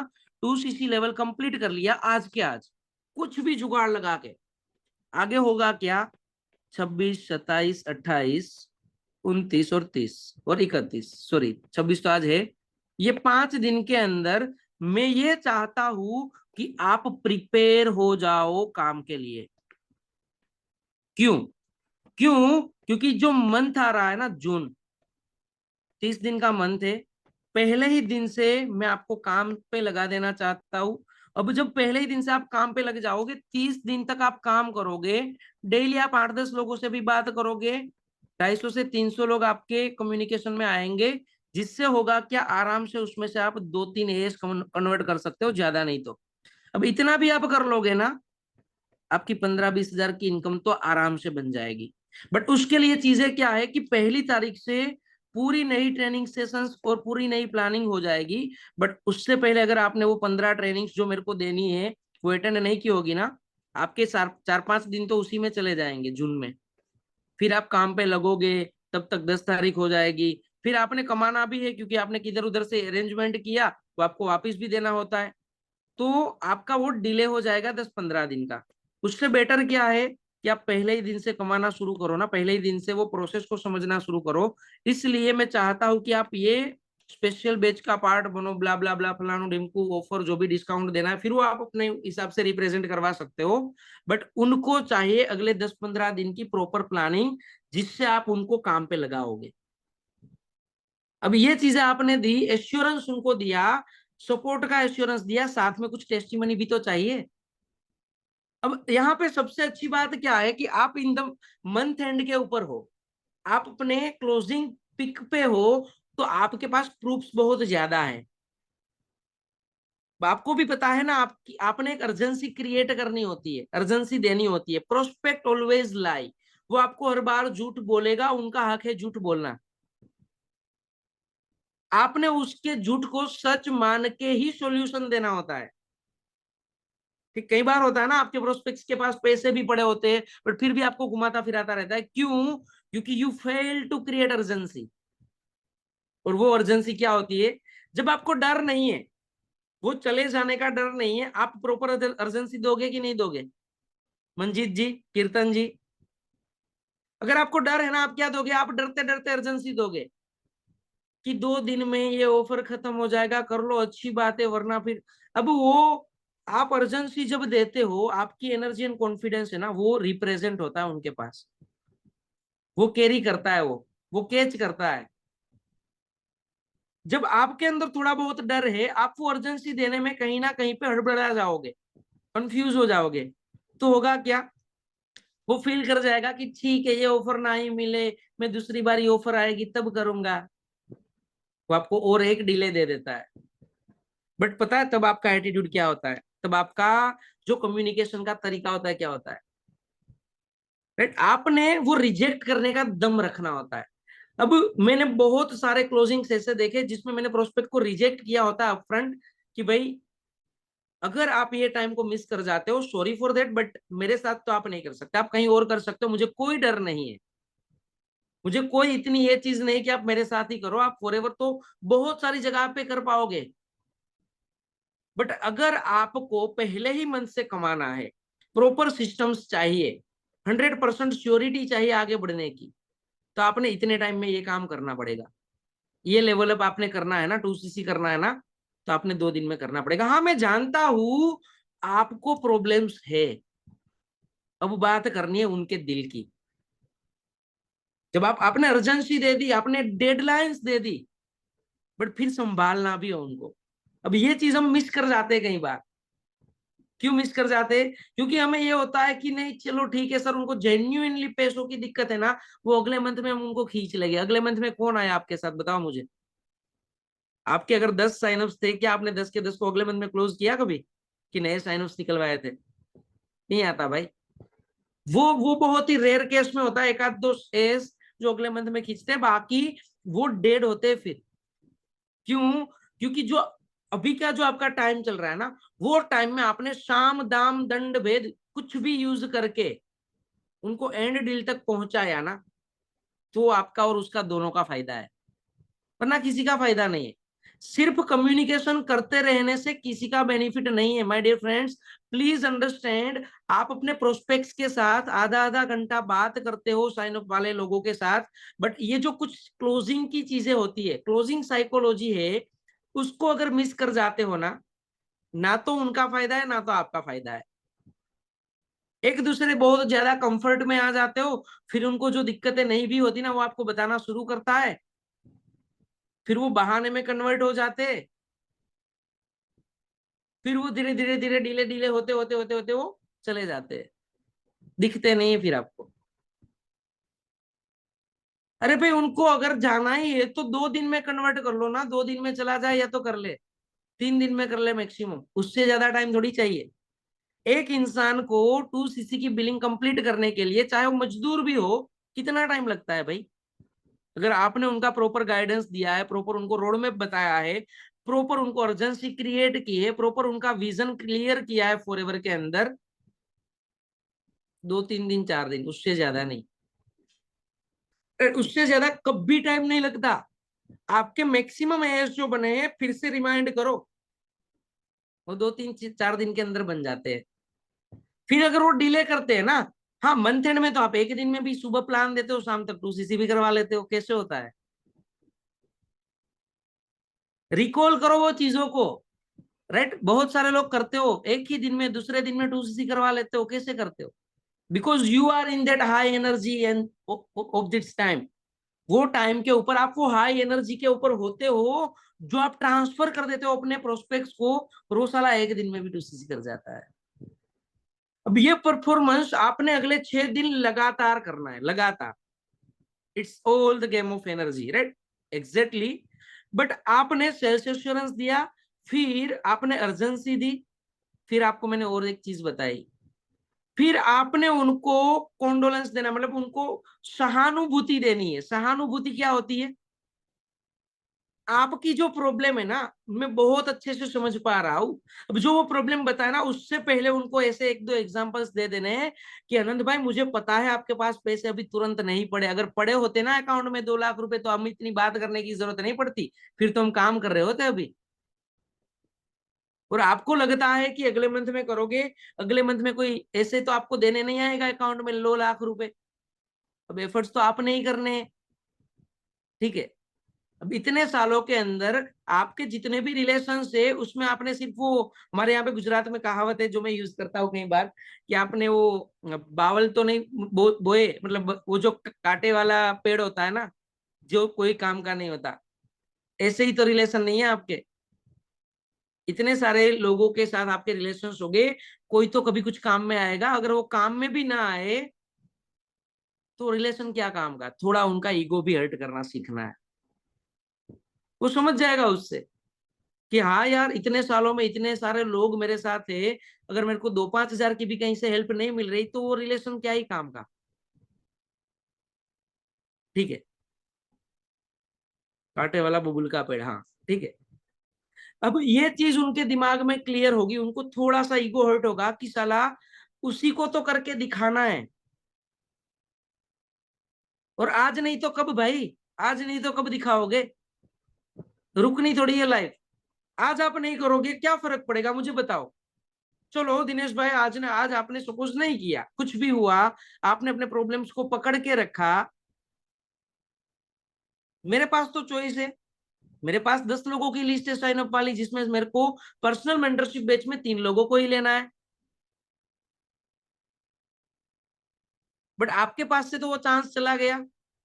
2cc लेवल कंप्लीट कर लिया आज के आज, कुछ भी जुगाड़ लगा के। आगे होगा क्या? 26, 27, 28, 29 और 30 और 31, सॉरी 26 तो आज है। ये 5 दिन के अंदर मैं ये चाहता हूं कि आप प्रिपेयर हो जाओ काम के लिए। क्यों? क्यों? क्योंकि जो मंथ आ रहा है ना, जून, 30 दिन का मंथ है। पहले ही दिन से मैं आपको काम पे लगा देना चाहता हूं। अब जब पहले ही दिन से आप काम पे लग जाओगे, 30 दिन तक आप काम करोगे, डेली आप 8-10 लोगों से भी बात करोगे, 250 से 300 लोग आपके कम्युनिकेशन में आएंगे, जिससे होगा क्या, आराम से उसमें से आप 2-3 एएस कन्वर्ट कर सकते हो, ज्यादा नहीं तो। अब इतना भी आप कर लोगे ना, आपकी 15-20 हजार की इनकम तो आराम से बन जाएगी। बट उसके लिए चीजें क्या है कि 1 तारीख से पूरी नई ट्रेनिंग सेशंस और पूरी नई प्लानिंग हो जाएगी। बट उससे पहले अगर आपने वो 15 ट्रेनिंग्स जो मेरे को देनी है वो अटेंड नहीं की होगी ना, आपके 4-5 दिन तो उसी में चले जाएंगे जून में। फिर आप काम पे लगोगे, तब तक 10 तारीख हो जाएगी। फिर आपने कमाना भी है, क्योंकि आपने किधर उधर से अरेंजमेंट किया, वो आपको वापस भी देना होता है। तो आपका वो डिले हो जाएगा 10-15 दिन का। उससे बेटर क्या है कि आप पहले ही दिन से कमाना शुरू करो ना, पहले ही दिन से वो प्रोसेस को समझना शुरू करो। इसलिए मैं चाहता हूं कि आप ये स्पेशल बैच का पार्ट बनो, ब्ला ब्ला ब्ला, फलानु ढिमकू ऑफर, जो भी डिस्काउंट देना है, फिर वो आप अपने हिसाब से रिप्रेजेंट करवा सकते हो। बट उनको चाहिए अगले 10-15 दिन की प्रॉपर प्लानिंग, जिससे आप उनको काम पे लगाओगे। अब ये चीजें आपने दी, एश्योरेंस उनको दिया, सपोर्ट का एश्योरेंस दिया, साथ में कुछ टेस्टिमनी भी तो चाहिए। अब यहाँ पे सबसे अच्छी बात क्या है कि आप इन द मंथ एंड के ऊपर हो, आप अपने क्लोजिंग पिक पे हो, तो आपके पास प्रूफ्स बहुत ज्यादा है। आपको भी पता है ना, आपकी आपने एक अर्जेंसी क्रिएट करनी होती है, अर्जेंसी देनी होती है। प्रोस्पेक्ट ऑलवेज लाई, वो आपको हर बार झूठ बोलेगा, उनका हक है झूठ बोलना। आपने उसके झूठ को सच मान के ही सॉल्यूशन देना होता है। ठीक, कई बार होता है ना, आपके प्रोस्पेक्ट्स के पास पैसे भी पड़े होते हैं, बट फिर भी आपको घुमाता फिराता रहता है। क्यों? क्योंकि you fail to create urgency. और वो अर्जेंसी क्या होती है? जब आपको डर नहीं है, वो चले जाने का डर नहीं है, आप प्रॉपर अर्जेंसी दोगे कि नहीं दोगे? मंजीत जी, कीर्तन जी, अगर आपको डर है ना, आप क्या दोगे? आप डरते डरते अर्जेंसी दोगे कि 2 दिन में ये ऑफर खत्म हो जाएगा, कर लो, अच्छी बात है, वरना फिर। अब वो आप अर्जेंसी जब देते हो, आपकी एनर्जी एंड कॉन्फिडेंस है ना, वो रिप्रेजेंट होता है उनके पास, वो कैरी करता है, वो कैच करता है। जब आपके अंदर थोड़ा बहुत डर है, आप वो अर्जेंसी देने में कहीं ना कहीं पे हड़बड़ा जाओगे, कंफ्यूज हो जाओगे। तो होगा क्या? वो फील कर जाएगा कि ठीक है, ये ऑफर ना ही मिले, मैं दूसरी बार ये ऑफर आएगी तब करूंगा। वो आपको और एक डिले दे देता है। बट पता है तब आपका एटीट्यूड क्या होता है? तब आपका जो कम्युनिकेशन का तरीका होता है क्या होता है? राइट, आपने वो रिजेक्ट करने का दम रखना होता है। अब मैंने बहुत सारे क्लोजिंग ऐसे देखे जिसमें मैंने प्रोस्पेक्ट को रिजेक्ट किया होता है अपफ्रंट, कि भाई अगर आप ये टाइम को मिस कर जाते हो, सॉरी फॉर दैट, बट मेरे साथ तो आप नहीं कर सकते, आप कहीं और कर सकते हो, मुझे कोई डर नहीं है, मुझे कोई इतनी ये चीज नहीं कि आप मेरे साथ ही करो, आप फॉरएवर तो बहुत सारी जगह पे कर पाओगे। बट अगर आपको पहले ही मंथ से कमाना है, प्रॉपर सिस्टम्स चाहिए, 100% श्योरिटी चाहिए आगे बढ़ने की, तो आपने इतने टाइम में ये काम करना पड़ेगा। ये लेवल अप आपने करना है ना, 2cc करना है ना, तो आपने 2 दिन में करना पड़ेगा। हाँ, मैं जानता हूं आपको प्रॉब्लम्स है, अब बात करनी है उनके दिल की। जब आपने अर्जेंसी दे दी, आपने डेडलाइंस दे दी, बट फिर संभालना भी है उनको। अब ये चीज हम मिस कर जाते हैं कई बार। क्यों मिस कर जाते हैं? क्योंकि हमें ये होता है कि नहीं चलो ठीक है सर, उनको जेन्युइनली पैसों की दिक्कत है ना, वो अगले मंथ में हम उनको खींच लेंगे। अगले मंथ में कौन आया आपके साथ, बताओ मुझे। आपके अगर 10 साइनअप्स थे, क्या आपने 10 के 10 को अगले मंथ में क्लोज किया कभी, कि नए साइनअप्स निकलवाए थे? नहीं आता भाई। वो बहुत ही रेयर केस में होता है, एक आध दो केस जो अगले मंथ में खींचते हैं, बाकी वो डेड होते हैं फिर। क्यों? क्योंकि जो अभी का जो आपका टाइम चल रहा है ना, वो टाइम में आपने साम दाम दंड भेद कुछ भी यूज करके उनको एंड डील तक पहुंचाया ना, तो आपका और उसका दोनों का फायदा है, वरना किसी का फायदा नहीं है। सिर्फ कम्युनिकेशन करते रहने से किसी का बेनिफिट नहीं है my dear friends, please understand. आप अपने प्रोस्पेक्ट्स के साथ आधा आधा घंटा बात करते हो साइन अप वाले लोगों के साथ, बट ये जो कुछ क्लोजिंग की चीजें होती है, क्लोजिंग साइकोलॉजी है, उसको अगर मिस कर जाते हो ना, ना तो उनका फायदा है ना तो आपका फायदा है। एक दूसरे बहुत ज्यादा कंफर्ट में आ जाते हो, फिर उनको जो दिक्कतें नहीं भी होती ना वो आपको बताना शुरू करता है, फिर वो बहाने में कन्वर्ट हो जाते हैं, फिर वो धीरे धीरे धीरे डीले डीले होते होते होते होते वो चले जाते हैं, दिखते नहीं है फिर आपको। अरे भाई उनको अगर जाना ही है तो 2 दिन में कन्वर्ट कर लो ना, 2 दिन में चला जाए या तो कर ले, 3 दिन में कर ले मैक्सिमम, उससे ज्यादा टाइम थोड़ी चाहिए। एक इंसान को 2 सीसी की बिलिंग कंप्लीट करने के लिए, चाहे वो मजदूर भी हो, कितना टाइम लगता है भाई? अगर आपने उनका प्रॉपर गाइडेंस दिया है, प्रॉपर उनको रोड मैप बताया है, प्रॉपर उनको अर्जेंसी क्रिएट की है, प्रॉपर उनका विजन क्लियर किया है फॉरएवर के अंदर, 2 3 दिन 4 दिन, उससे ज्यादा नहीं। उससे ज्यादा कभी टाइम नहीं लगता। आपके मैक्सिमम एएस जो बने हैं फिर से रिमाइंड करो, वो 2 3 4 दिन के अंदर बन जाते हैं। फिर अगर वो डिले करते हैं ना, हाँ मंथ एंड में तो आप एक दिन में भी सुबह प्लान देते हो, शाम तक 2 सीसी भी करवा लेते हो, कैसे होता है? रिकॉल करो वो चीजों को, राइट? बहुत सारे लोग करते हो, एक ही दिन में दूसरे दिन में 2 सीसी करवा लेते हो, कैसे करते हो? Because you are in that high energy end of this time. वो टाइम के ऊपर आप वो हाई एनर्जी के ऊपर होते हो, जो आप ट्रांसफर कर देते हो अपने प्रोस्पेक्ट्स को, और वो साला एक दिन में भी 2 सीसी कर जाता है। अब ये परफॉर्मेंस आपने अगले 6 दिन लगातार करना है, लगातार। It's all the game of energy, right? Exactly. But आपने सेल्फ एश्योरेंस दिया, फिर आपने अर्जेंसी दी, फिर आपको मैंने और एक चीज बताई, फिर आपने उनको कॉन्डोलेंस देना, मतलब उनको सहानुभूति देनी है। सहानुभूति क्या होती है? आपकी जो प्रॉब्लम है ना, मैं बहुत अच्छे से समझ पा रहा हूँ। अब जो वो प्रॉब्लम बताया ना, उससे पहले उनको ऐसे एक दो एग्जांपल्स दे देने हैं कि आनंद भाई मुझे पता है आपके पास पैसे अभी तुरंत नहीं पड़े, अगर पड़े होते ना अकाउंट में 2 लाख रुपए तो हमें इतनी बात करने की जरूरत नहीं पड़ती, फिर तो हम काम कर रहे होते अभी। और आपको लगता है कि अगले मंथ में करोगे, अगले मंथ में कोई ऐसे तो आपको देने नहीं आएगा अकाउंट में 2 लाख रुपए। अब एफर्ट्स तो आपने ही करने हैं, ठीक है? अब इतने सालों के अंदर आपके जितने भी रिलेशन है उसमें आपने सिर्फ वो, हमारे यहाँ पे गुजरात में कहावत है जो मैं यूज करता हूँ कई बार, कि आपने वो बावल तो नहीं बोए, मतलब वो जो कांटे वाला पेड़ होता है ना, जो कोई काम का नहीं होता, ऐसे ही तो रिलेशन नहीं है आपके। इतने सारे लोगों के साथ आपके रिलेशन हो गए, कोई तो कभी कुछ काम में आएगा, अगर वो काम में भी ना आए तो रिलेशन क्या काम का? थोड़ा उनका ईगो भी हर्ट करना सीखना है, वो समझ जाएगा उससे कि हाँ यार इतने सालों में इतने सारे लोग मेरे साथ थे, अगर मेरे को 2 5 हजार की भी कहीं से हेल्प नहीं मिल रही तो वो रिलेशन क्या ही काम का, ठीक है? कांटे वाला बबुल का पेड़, हाँ, ठीक है। अब ये चीज उनके दिमाग में क्लियर होगी, उनको थोड़ा सा ईगो हर्ट होगा कि साला उसी को तो करके दिखाना है, और आज नहीं तो कब भाई? आज नहीं तो कब दिखाओगे? रुकनी थोड़ी है लाइफ। आज आप नहीं करोगे क्या फर्क पड़ेगा मुझे बताओ? चलो दिनेश भाई, आज आपने सपोज नहीं किया, कुछ भी हुआ, आपने अपने प्रॉब्लम्स को पकड़ के रखा, मेरे पास तो चॉइस है, मेरे पास 10 लोगों की लिस्ट है साइन अप वाली, जिसमें मेरे को पर्सनल मेंटरशिप बैच में 3 लोगों को ही लेना है। बट आपके पास से तो वो चांस चला गया।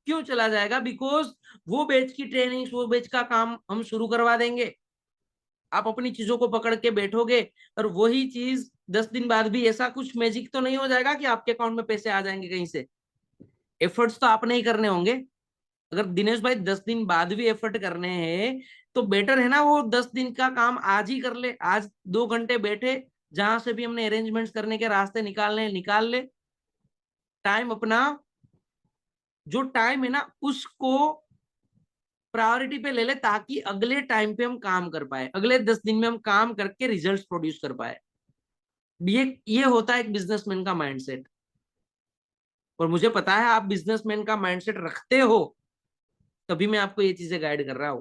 क्यों चला जाएगा? बिकॉज वो बैच की ट्रेनिंग, वो बैच का काम हम शुरू करवा देंगे, आप अपनी चीजों को पकड़ के बैठोगे, और वही चीज 10 दिन बाद भी ऐसा कुछ मैजिक तो नहीं हो जाएगा कि आपके अकाउंट में पैसे आ जाएंगे कहीं से। एफर्ट्स तो आपने ही करने होंगे। अगर दिनेश भाई 10 दिन बाद भी एफर्ट करने हैं तो बेटर है ना वो 10 दिन का काम आज ही कर ले, आज 2 घंटे बैठे, जहां से भी हमने अरेंजमेंट्स करने के रास्ते निकालने निकाल ले, टाइम अपना, जो टाइम है ना उसको प्रायोरिटी पे ले ले, ताकि अगले टाइम पे हम काम कर पाए, अगले 10 दिन में हम काम करके रिजल्ट्स प्रोड्यूस कर पाए। ये होता है एक बिजनेसमैन का माइंडसेट। और मुझे पता है आप बिजनेसमैन का माइंडसेट रखते हो, तभी मैं आपको ये चीजें गाइड कर रहा हूं।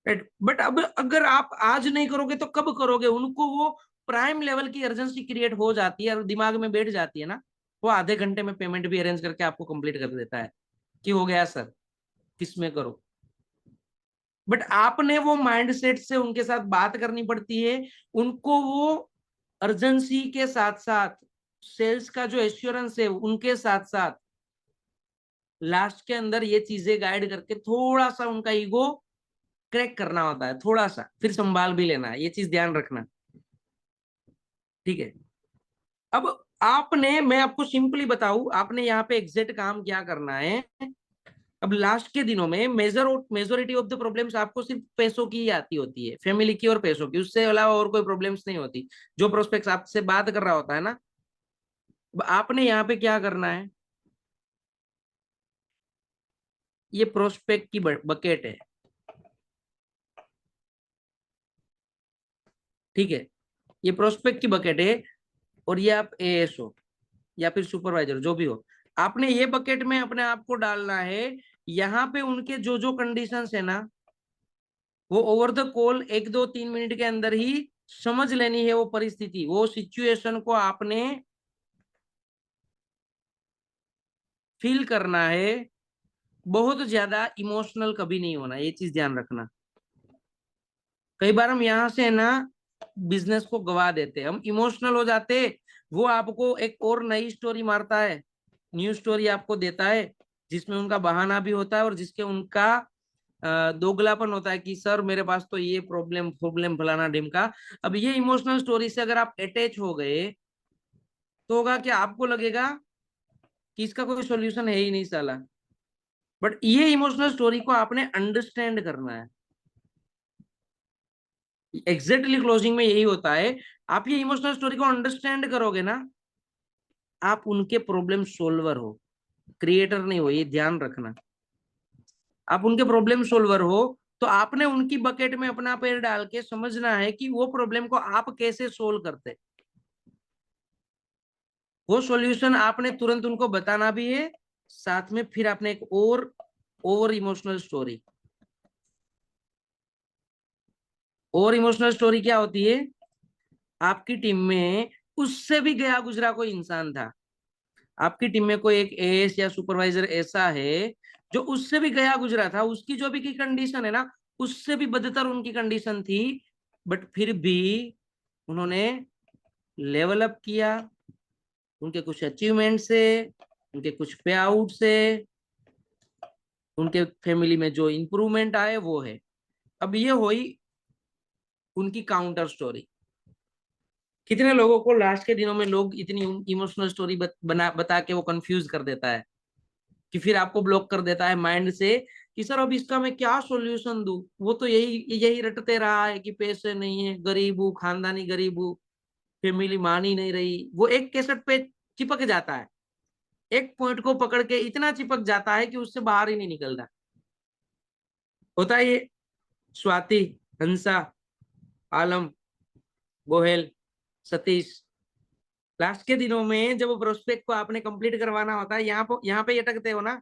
राइट, बट अब अगर आप आज नहीं करोगे तो कब करोगे? उनको वो प्राइम लेवल की अर्जेंसी क्रिएट हो जाती है और दिमाग में बैठ जाती है ना, वो आधे घंटे में पेमेंट भी अरेंज करके आपको कंप्लीट कर देता है कि हो गया सर, किसमें करो। बट आपने वो माइंडसेट से उनके साथ बात करनी पड़ती है, उनको वो अर्जेंसी के साथ साथ सेल्स का जो एश्योरेंस है उनके साथ साथ लास्ट के अंदर ये चीजें गाइड करके थोड़ा सा उनका ईगो क्रैक करना होता है, थोड़ा सा फिर संभाल भी लेना है, ये चीज ध्यान रखना। ठीक है, अब आपने, मैं आपको सिंपली बताऊं, आपने यहाँ पे एग्जैक्ट काम क्या करना है। अब लास्ट के दिनों में मेजोरिटी ऑफ द प्रॉब्लम्स आपको सिर्फ पैसों की ही आती होती है, फैमिली की और पैसों की, उससे अलावा और कोई प्रॉब्लम्स नहीं होती। जो प्रोस्पेक्ट आपसे बात कर रहा होता है ना, अब आपने यहाँ पे क्या करना है, ये प्रोस्पेक्ट की बकेट है। ठीक है, ये प्रोस्पेक्ट की बकेट है, और ये आप एएस हो या फिर सुपरवाइजर जो भी हो, आपने ये बकेट में अपने आप को डालना है। यहाँ पे उनके जो जो कंडीशंस है ना, वो ओवर द कॉल 1 2 3 मिनट के अंदर ही समझ लेनी है। वो परिस्थिति, वो सिचुएशन को आपने फील करना है। बहुत ज्यादा इमोशनल कभी नहीं होना, ये चीज ध्यान रखना। कई बार हम यहाँ से ना बिजनेस को गवा देते, हम इमोशनल हो जाते, वो आपको एक और नई स्टोरी मारता है, न्यू स्टोरी आपको देता है, जिसमें उनका बहाना भी होता है और जिसके उनका दोगलापन होता है कि सर मेरे पास तो ये प्रॉब्लम प्रॉब्लम फलाना ढिमका। अब ये इमोशनल स्टोरी से अगर आप अटैच हो गए तो होगा कि आपको लगेगा कि इसका कोई सॉल्यूशन है ही नहीं साला। बट ये इमोशनल स्टोरी को आपने अंडरस्टैंड करना है। एग्जैक्टली क्लोजिंग में यही होता है। आप ये इमोशनल स्टोरी को अंडरस्टैंड करोगे ना, आप उनके प्रॉब्लम सोल्वर हो, क्रिएटर नहीं हो, ये ध्यान रखना। आप उनके प्रॉब्लम सोल्वर हो, तो आपने उनकी बकेट में अपना पैर डाल के समझना है कि वो प्रॉब्लम को आप कैसे सोल्व करते। वो सॉल्यूशन आपने तुरंत उनको बताना भी है, साथ में फिर आपने एक और ओवर इमोशनल स्टोरी। और इमोशनल स्टोरी क्या होती है? आपकी टीम में उससे भी गया गुजरा कोई इंसान था, आपकी टीम में कोई एक एएस या सुपरवाइजर ऐसा है जो उससे भी गया गुजरा था, उसकी जो भी की कंडीशन है ना, उससे भी बदतर उनकी कंडीशन थी, बट फिर भी उन्होंने लेवल अप किया। उनके कुछ अचीवमेंट से, उनके कुछ पे आउट से, उनके फैमिली में जो इंप्रूवमेंट आए वो है। अब ये हुई उनकी काउंटर स्टोरी। कितने लोगों को लास्ट के दिनों में लोग इतनी इमोशनल स्टोरी बता के वो कंफ्यूज कर देता है कि फिर आपको ब्लॉक कर देता है माइंड से कि सर अब इसका मैं क्या सॉल्यूशन दूं। वो तो यही यही रटते रहा है कि पैसे नहीं है, गरीब हूँ, खानदानी गरीब हूँ, फैमिली मान ही नहीं रही। वो एक कैसेट पे चिपक जाता है, एक पॉइंट को पकड़ के इतना चिपक जाता है कि उससे बाहर ही नहीं निकलता। होता है ये। स्वाति, हंसा, आलम, गोहेल, सतीश, लास्ट के दिनों में जब प्रोस्पेक्ट को आपने कंप्लीट करवाना होता है, यहाँ पे अटकते हो ना,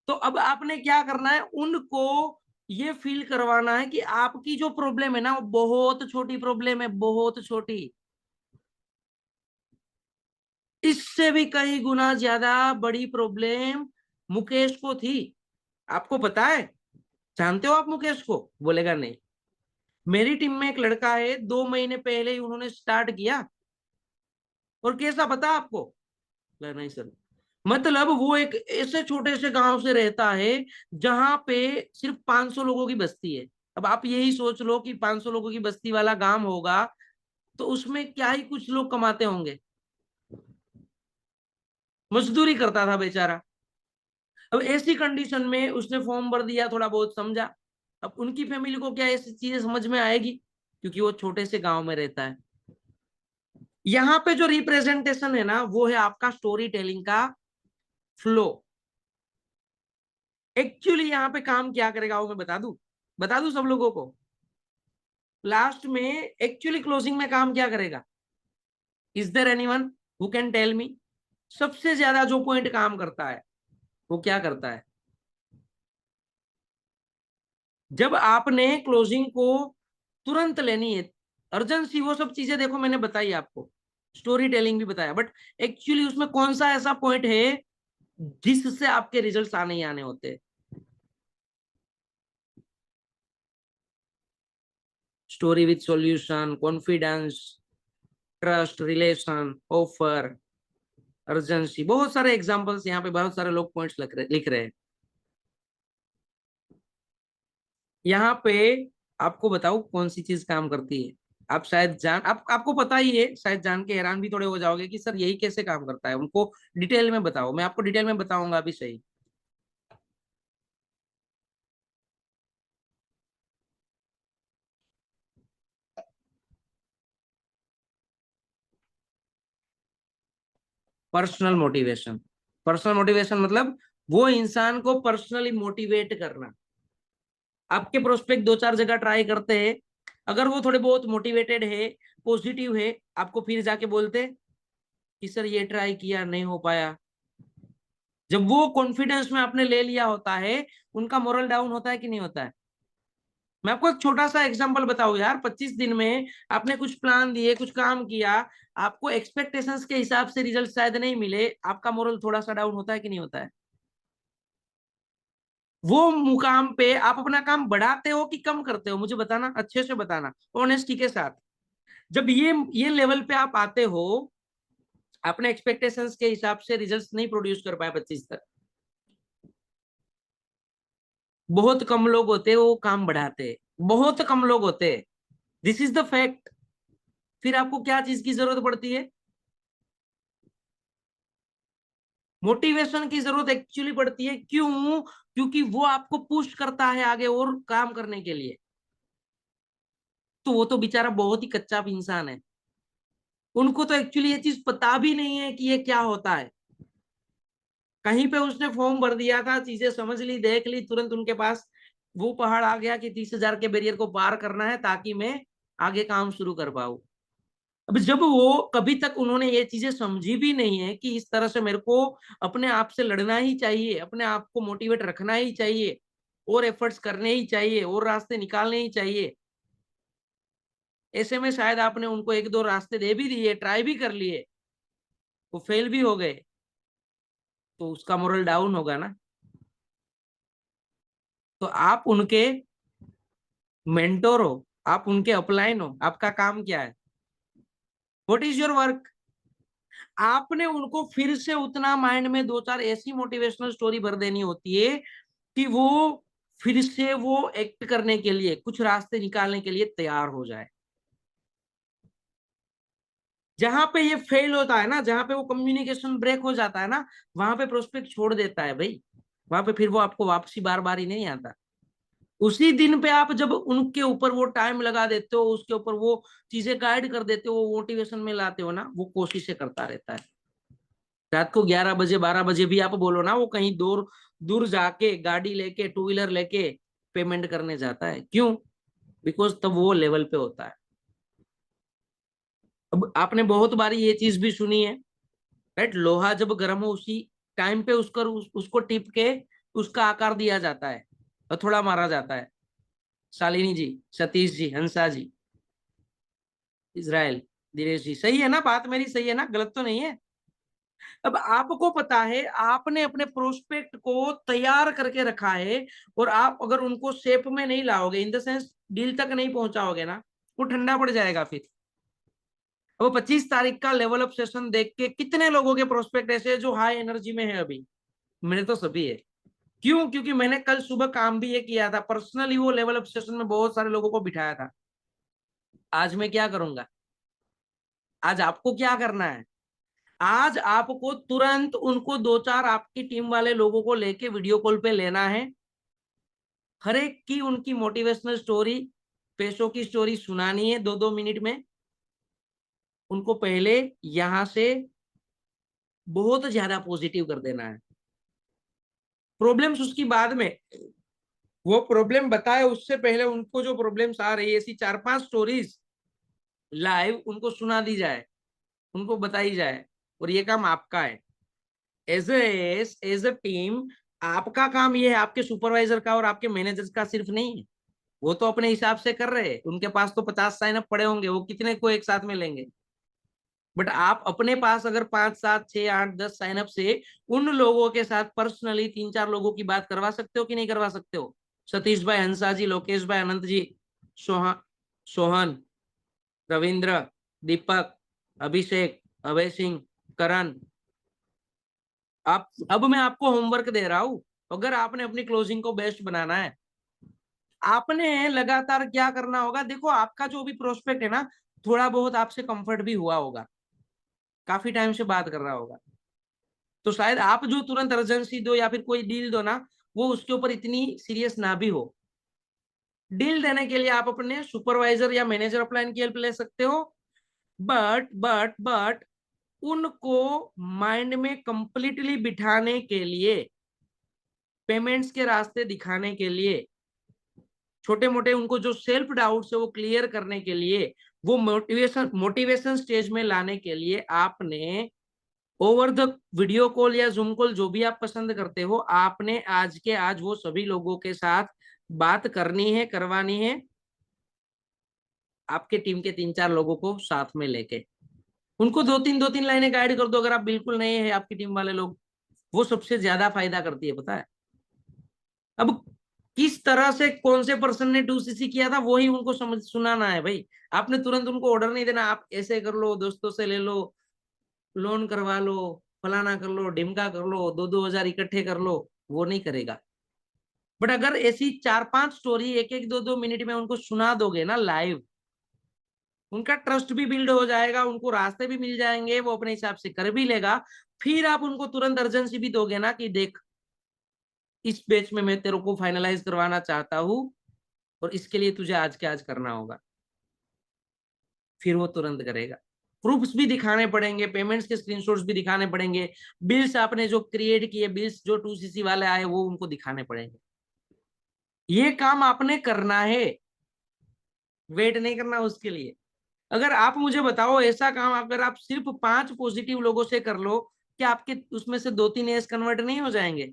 तो अब आपने क्या करना है, उनको ये फील करवाना है कि आपकी जो प्रॉब्लम है ना, वो बहुत छोटी प्रॉब्लम है, बहुत छोटी। इससे भी कई गुना ज्यादा बड़ी प्रॉब्लम मुकेश को थी। आपको पता है? जानते हो आप मुकेश को? बोलेगा नहीं। मेरी टीम में एक लड़का है, 2 महीने पहले ही उन्होंने स्टार्ट किया, और कैसा पता आपको? नहीं सर। मतलब वो एक ऐसे छोटे से गांव से रहता है जहां पे सिर्फ 500 लोगों की बस्ती है। अब आप यही सोच लो कि 500 लोगों की बस्ती वाला गांव होगा तो उसमें क्या ही कुछ लोग कमाते होंगे। मजदूरी करता था बेचारा। अब ऐसी कंडीशन में उसने फॉर्म भर दिया, थोड़ा बहुत समझा। अब उनकी फैमिली को क्या ऐसी चीजें समझ में आएगी, क्योंकि वो छोटे से गांव में रहता है। यहाँ पे जो रिप्रेजेंटेशन है ना, वो है आपका स्टोरी टेलिंग का फ्लो। एक्चुअली यहाँ पे काम क्या करेगा वो मैं बता दूं सब लोगों को। लास्ट में एक्चुअली क्लोजिंग में काम क्या करेगा? Is there anyone? Who can tell me? सबसे ज्यादा जो पॉइंट काम करता है वो क्या करता है? जब आपने क्लोजिंग को तुरंत लेनी है, अर्जेंसी, वो सब चीजें देखो मैंने बताई आपको, स्टोरी टेलिंग भी बताया, बट एक्चुअली उसमें कौन सा ऐसा पॉइंट है जिससे आपके रिजल्ट्स आने ही आने होते? Story with solution, confidence, trust, relation, offer, urgency, बहुत सारे एग्जांपल्स यहाँ पे, बहुत सारे लोग पॉइंट्स लिख रहे हैं यहाँ पे। आपको बताओ कौन सी चीज काम करती है? आप शायद आपको पता ही है, शायद जान के हैरान भी थोड़े हो जाओगे कि सर यही कैसे काम करता है, उनको डिटेल में बताओ। मैं आपको डिटेल में बताऊंगा अभी, सही। Personal motivation. पर्सनल मोटिवेशन मतलब वो इंसान को पर्सनली मोटिवेट करना। आपके प्रोस्पेक्ट दो चार जगह ट्राई करते हैं, अगर वो थोड़े बहुत मोटिवेटेड है, पॉजिटिव है, आपको फिर जाके बोलते कि सर ये ट्राई किया नहीं हो पाया। जब वो कॉन्फिडेंस में आपने ले लिया होता है, उनका मोरल डाउन होता है कि नहीं होता है? मैं आपको एक छोटा सा एग्जांपल बताऊं यार, 25 दिन में आपने कुछ प्लान दिए, कुछ काम किया, आपको एक्सपेक्टेशंस के हिसाब से रिजल्ट शायद नहीं मिले, आपका मोरल थोड़ा सा डाउन होता है कि नहीं होता है? वो मुकाम पे आप अपना काम बढ़ाते हो कि कम करते हो, मुझे बताना, अच्छे से बताना, ऑनेस्टी के साथ। जब ये लेवल पे आप आते हो, अपने एक्सपेक्टेशंस के हिसाब से रिजल्ट्स नहीं प्रोड्यूस कर पाए 25 तक, बहुत कम लोग होते हैं वो काम बढ़ाते हैं, बहुत कम लोग होते हैं, दिस इज द फैक्ट। फिर आपको क्या चीज की जरूरत पड़ती है? मोटिवेशन की जरूरत एक्चुअली पड़ती है, क्यों? क्योंकि वो आपको पुश करता है आगे और काम करने के लिए। तो वो तो बेचारा बहुत ही कच्चा इंसान है, उनको तो एक्चुअली ये चीज पता भी नहीं है कि ये क्या होता है। कहीं पे उसने फॉर्म भर दिया था, चीजें समझ ली, देख ली, तुरंत उनके पास वो पहाड़ आ गया कि 30,000 के बैरियर को पार करना है ताकि मैं आगे काम शुरू कर पाऊं। अब जब वो कभी तक उन्होंने ये चीजें समझी भी नहीं है कि इस तरह से मेरे को अपने आप से लड़ना ही चाहिए, अपने आप को मोटिवेट रखना ही चाहिए, और एफर्ट्स करने ही चाहिए, और रास्ते निकालने ही चाहिए, ऐसे में शायद आपने उनको एक दो रास्ते दे भी दिए, ट्राई भी कर लिए, वो फेल भी हो गए, तो उसका मोरल डाउन होगा ना। तो आप उनके मेंटोर हो, आप उनके अपलाइन हो, आपका काम क्या है? What is your work? आपने उनको फिर से उतना माइंड में दो चार ऐसी मोटिवेशनल स्टोरी भर देनी होती है कि वो फिर से वो एक्ट करने के लिए, कुछ रास्ते निकालने के लिए तैयार हो जाए। जहां पे ये फेल होता है ना, जहां पे वो कम्युनिकेशन ब्रेक हो जाता है ना, वहां पे प्रोस्पेक्ट छोड़ देता है भाई, वहां पे फिर वो आपको वापसी बार बार ही नहीं आता। उसी दिन पे आप जब उनके ऊपर वो टाइम लगा देते हो, उसके ऊपर वो चीजें गाइड कर देते हो, मोटिवेशन में लाते हो ना, वो कोशिशें करता रहता है। रात को 11 बजे 12 बजे भी आप बोलो ना, वो कहीं दूर दूर जाके गाड़ी लेके, टू व्हीलर लेके पेमेंट करने जाता है, क्यों? बिकॉज तब वो लेवल पे होता है। अब आपने बहुत बारी ये चीज भी सुनी है, राइट? लोहा जब गर्म हो उसी टाइम पे उसको टिप के उसका आकार दिया जाता है, हथौड़ा मारा जाता है। शालिनी जी, सतीश जी, हंसा जी, इजराइल, दिनेश जी, सही है ना? बात मेरी सही है ना? गलत तो नहीं है? अब आपको पता है, आपने अपने प्रोस्पेक्ट को तैयार करके रखा है, और आप अगर उनको शेप में नहीं लाओगे, इन द सेंस डील तक नहीं पहुंचाओगे ना, वो ठंडा पड़ जाएगा फिर। अब 25 तारीख का लेवल अप सेशन देख के कितने लोगों के प्रोस्पेक्ट ऐसे जो हाई एनर्जी में है अभी? मेरे तो सभी है। क्यों? क्योंकि मैंने कल सुबह काम भी ये किया था, पर्सनली वो लेवल अप सेशन में बहुत सारे लोगों को बिठाया था। आज मैं क्या करूंगा? आज आपको क्या करना है? आज आपको तुरंत उनको दो चार आपकी टीम वाले लोगों को लेके वीडियो कॉल पे लेना है, हर एक की उनकी मोटिवेशनल स्टोरी, पैसों की स्टोरी सुनानी है 2-2 मिनट में। उनको पहले यहां से बहुत ज्यादा पॉजिटिव कर देना है, प्रॉब्लम्स उसकी बाद में। वो प्रॉब्लम बताए उससे पहले उनको जो प्रॉब्लम्स आ रही है, ऐसी 4-5 स्टोरीज लाइव उनको सुना दी जाए, उनको बताई जाए। और ये काम आपका है। एज ए टीम आपका काम ये है, आपके सुपरवाइजर का और आपके मैनेजर का सिर्फ नहीं है। वो तो अपने हिसाब से कर रहे हैं, उनके पास तो 50 साइन अप पड़े होंगे, वो कितने को एक साथ में लेंगे। बट आप अपने पास अगर 5 7 6 8 10 साइन अप से उन लोगों के साथ पर्सनली 3 4 लोगों की बात करवा सकते हो कि नहीं करवा सकते हो? सतीश भाई हंसा जी, लोकेश भाई, अनंत जी, सोहा सोहन, रविंद्र, दीपक, अभिषेक, अभय सिंह, करण। आप अब मैं आपको होमवर्क दे रहा हूं। अगर आपने अपनी क्लोजिंग को बेस्ट बनाना है, आपने लगातार क्या करना होगा? देखो आपका जो भी प्रोस्पेक्ट है ना, थोड़ा बहुत आपसे कंफर्ट भी हुआ होगा, काफी टाइम से बात कर रहा होगा, तो शायद आप जो तुरंत अर्जेंसी दो या फिर कोई डील दो ना, वो उसके ऊपर इतनी सीरियस ना भी हो। डील देने के लिए आप अपने सुपरवाइजर या मैनेजर अपलाइन की हेल्प ले सकते हो। बट उनको माइंड में कंप्लीटली बिठाने के लिए, पेमेंट्स के रास्ते दिखाने के लिए, छोटे मोटे उनको जो सेल्फ डाउट्स है वो क्लियर करने के लिए, वो मोटिवेशन स्टेज में लाने के लिए आपने ओवर द वीडियो कॉल या जूम कॉल, जो भी आप पसंद करते हो, आपने आज के आज वो सभी लोगों के साथ बात करनी है, करवानी है, आपके टीम के 3 4 लोगों को साथ में लेके उनको दो तीन लाइनें गाइड कर दो। अगर आप बिल्कुल नए हैं, आपकी टीम वाले लोग, वो सबसे ज्यादा फायदा करती है, पता है। अब किस तरह से कौन से पर्सन ने 2cc किया था, वही उनको समझ सुनाना है भाई। आपने तुरंत उनको ऑर्डर नहीं देना, आप ऐसे कर लो, दोस्तों से ले लो, लोन करवा लो, फलाना कर लो, ढिमका कर लो, 2 2 हजार इकट्ठे कर लो, वो नहीं करेगा। बट अगर ऐसी 4 5 स्टोरी 1 1 2 2 मिनट में उनको सुना दोगे ना लाइव, उनका ट्रस्ट भी बिल्ड हो जाएगा, उनको रास्ते भी मिल जाएंगे, वो अपने हिसाब से कर भी लेगा। फिर आप उनको तुरंत अर्जेंसी भी दोगे ना कि देख, इस बैच में मैं तेरे को फाइनलाइज करवाना चाहता हूँ, और इसके लिए तुझे आज के आज करना होगा, फिर वो तुरंत करेगा। प्रूफ्स भी दिखाने पड़ेंगे, पेमेंट्स के स्क्रीनशॉट्स भी दिखाने पड़ेंगे, बिल्स आपने जो क्रिएट किए, बिल्स जो 2cc वाले आए, वो उनको दिखाने पड़ेंगे। ये काम आपने करना है, वेट नहीं करना उसके लिए। अगर आप मुझे बताओ, ऐसा काम अगर आप सिर्फ 5 पॉजिटिव लोगों से कर लो, क्या आपके उसमें से 2 3 एस कन्वर्ट नहीं हो जाएंगे?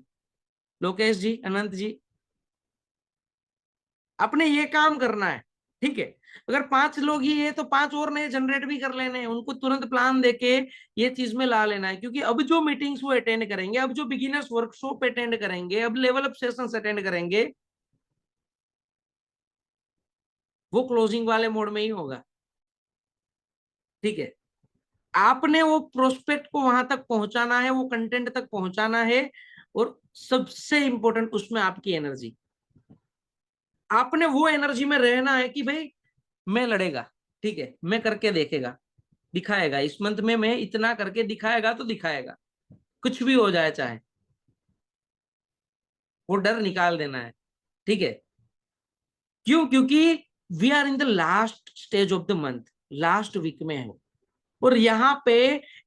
लोकेश जी, अनंत जी, आपने ये काम करना है। ठीक है, अगर 5 लोग ही है तो 5 और नए जनरेट भी कर लेने हैं, उनको तुरंत प्लान देके ये चीज में ला लेना है। क्योंकि अब जो मीटिंग्स वो अटेंड करेंगे, अब जो बिगिनर्स वर्कशॉप अटेंड करेंगे, अब लेवल अप सेशंस अटेंड करेंगे, वो क्लोजिंग वाले मोड में ही होगा। ठीक है, आपने वो प्रोस्पेक्ट को वहां तक पहुंचाना है, वो कंटेंट तक पहुंचाना है। और सबसे इंपॉर्टेंट उसमें आपकी एनर्जी, आपने वो एनर्जी में रहना है कि भाई मैं लड़ेगा, ठीक है, मैं करके देखेगा, दिखाएगा, इस मंथ में मैं इतना करके दिखाएगा तो दिखाएगा, कुछ भी हो जाए चाहे, वो डर निकाल देना है। ठीक है, क्यों? क्योंकि we are in the last stage of the month, last week में हो, और यहाँ पे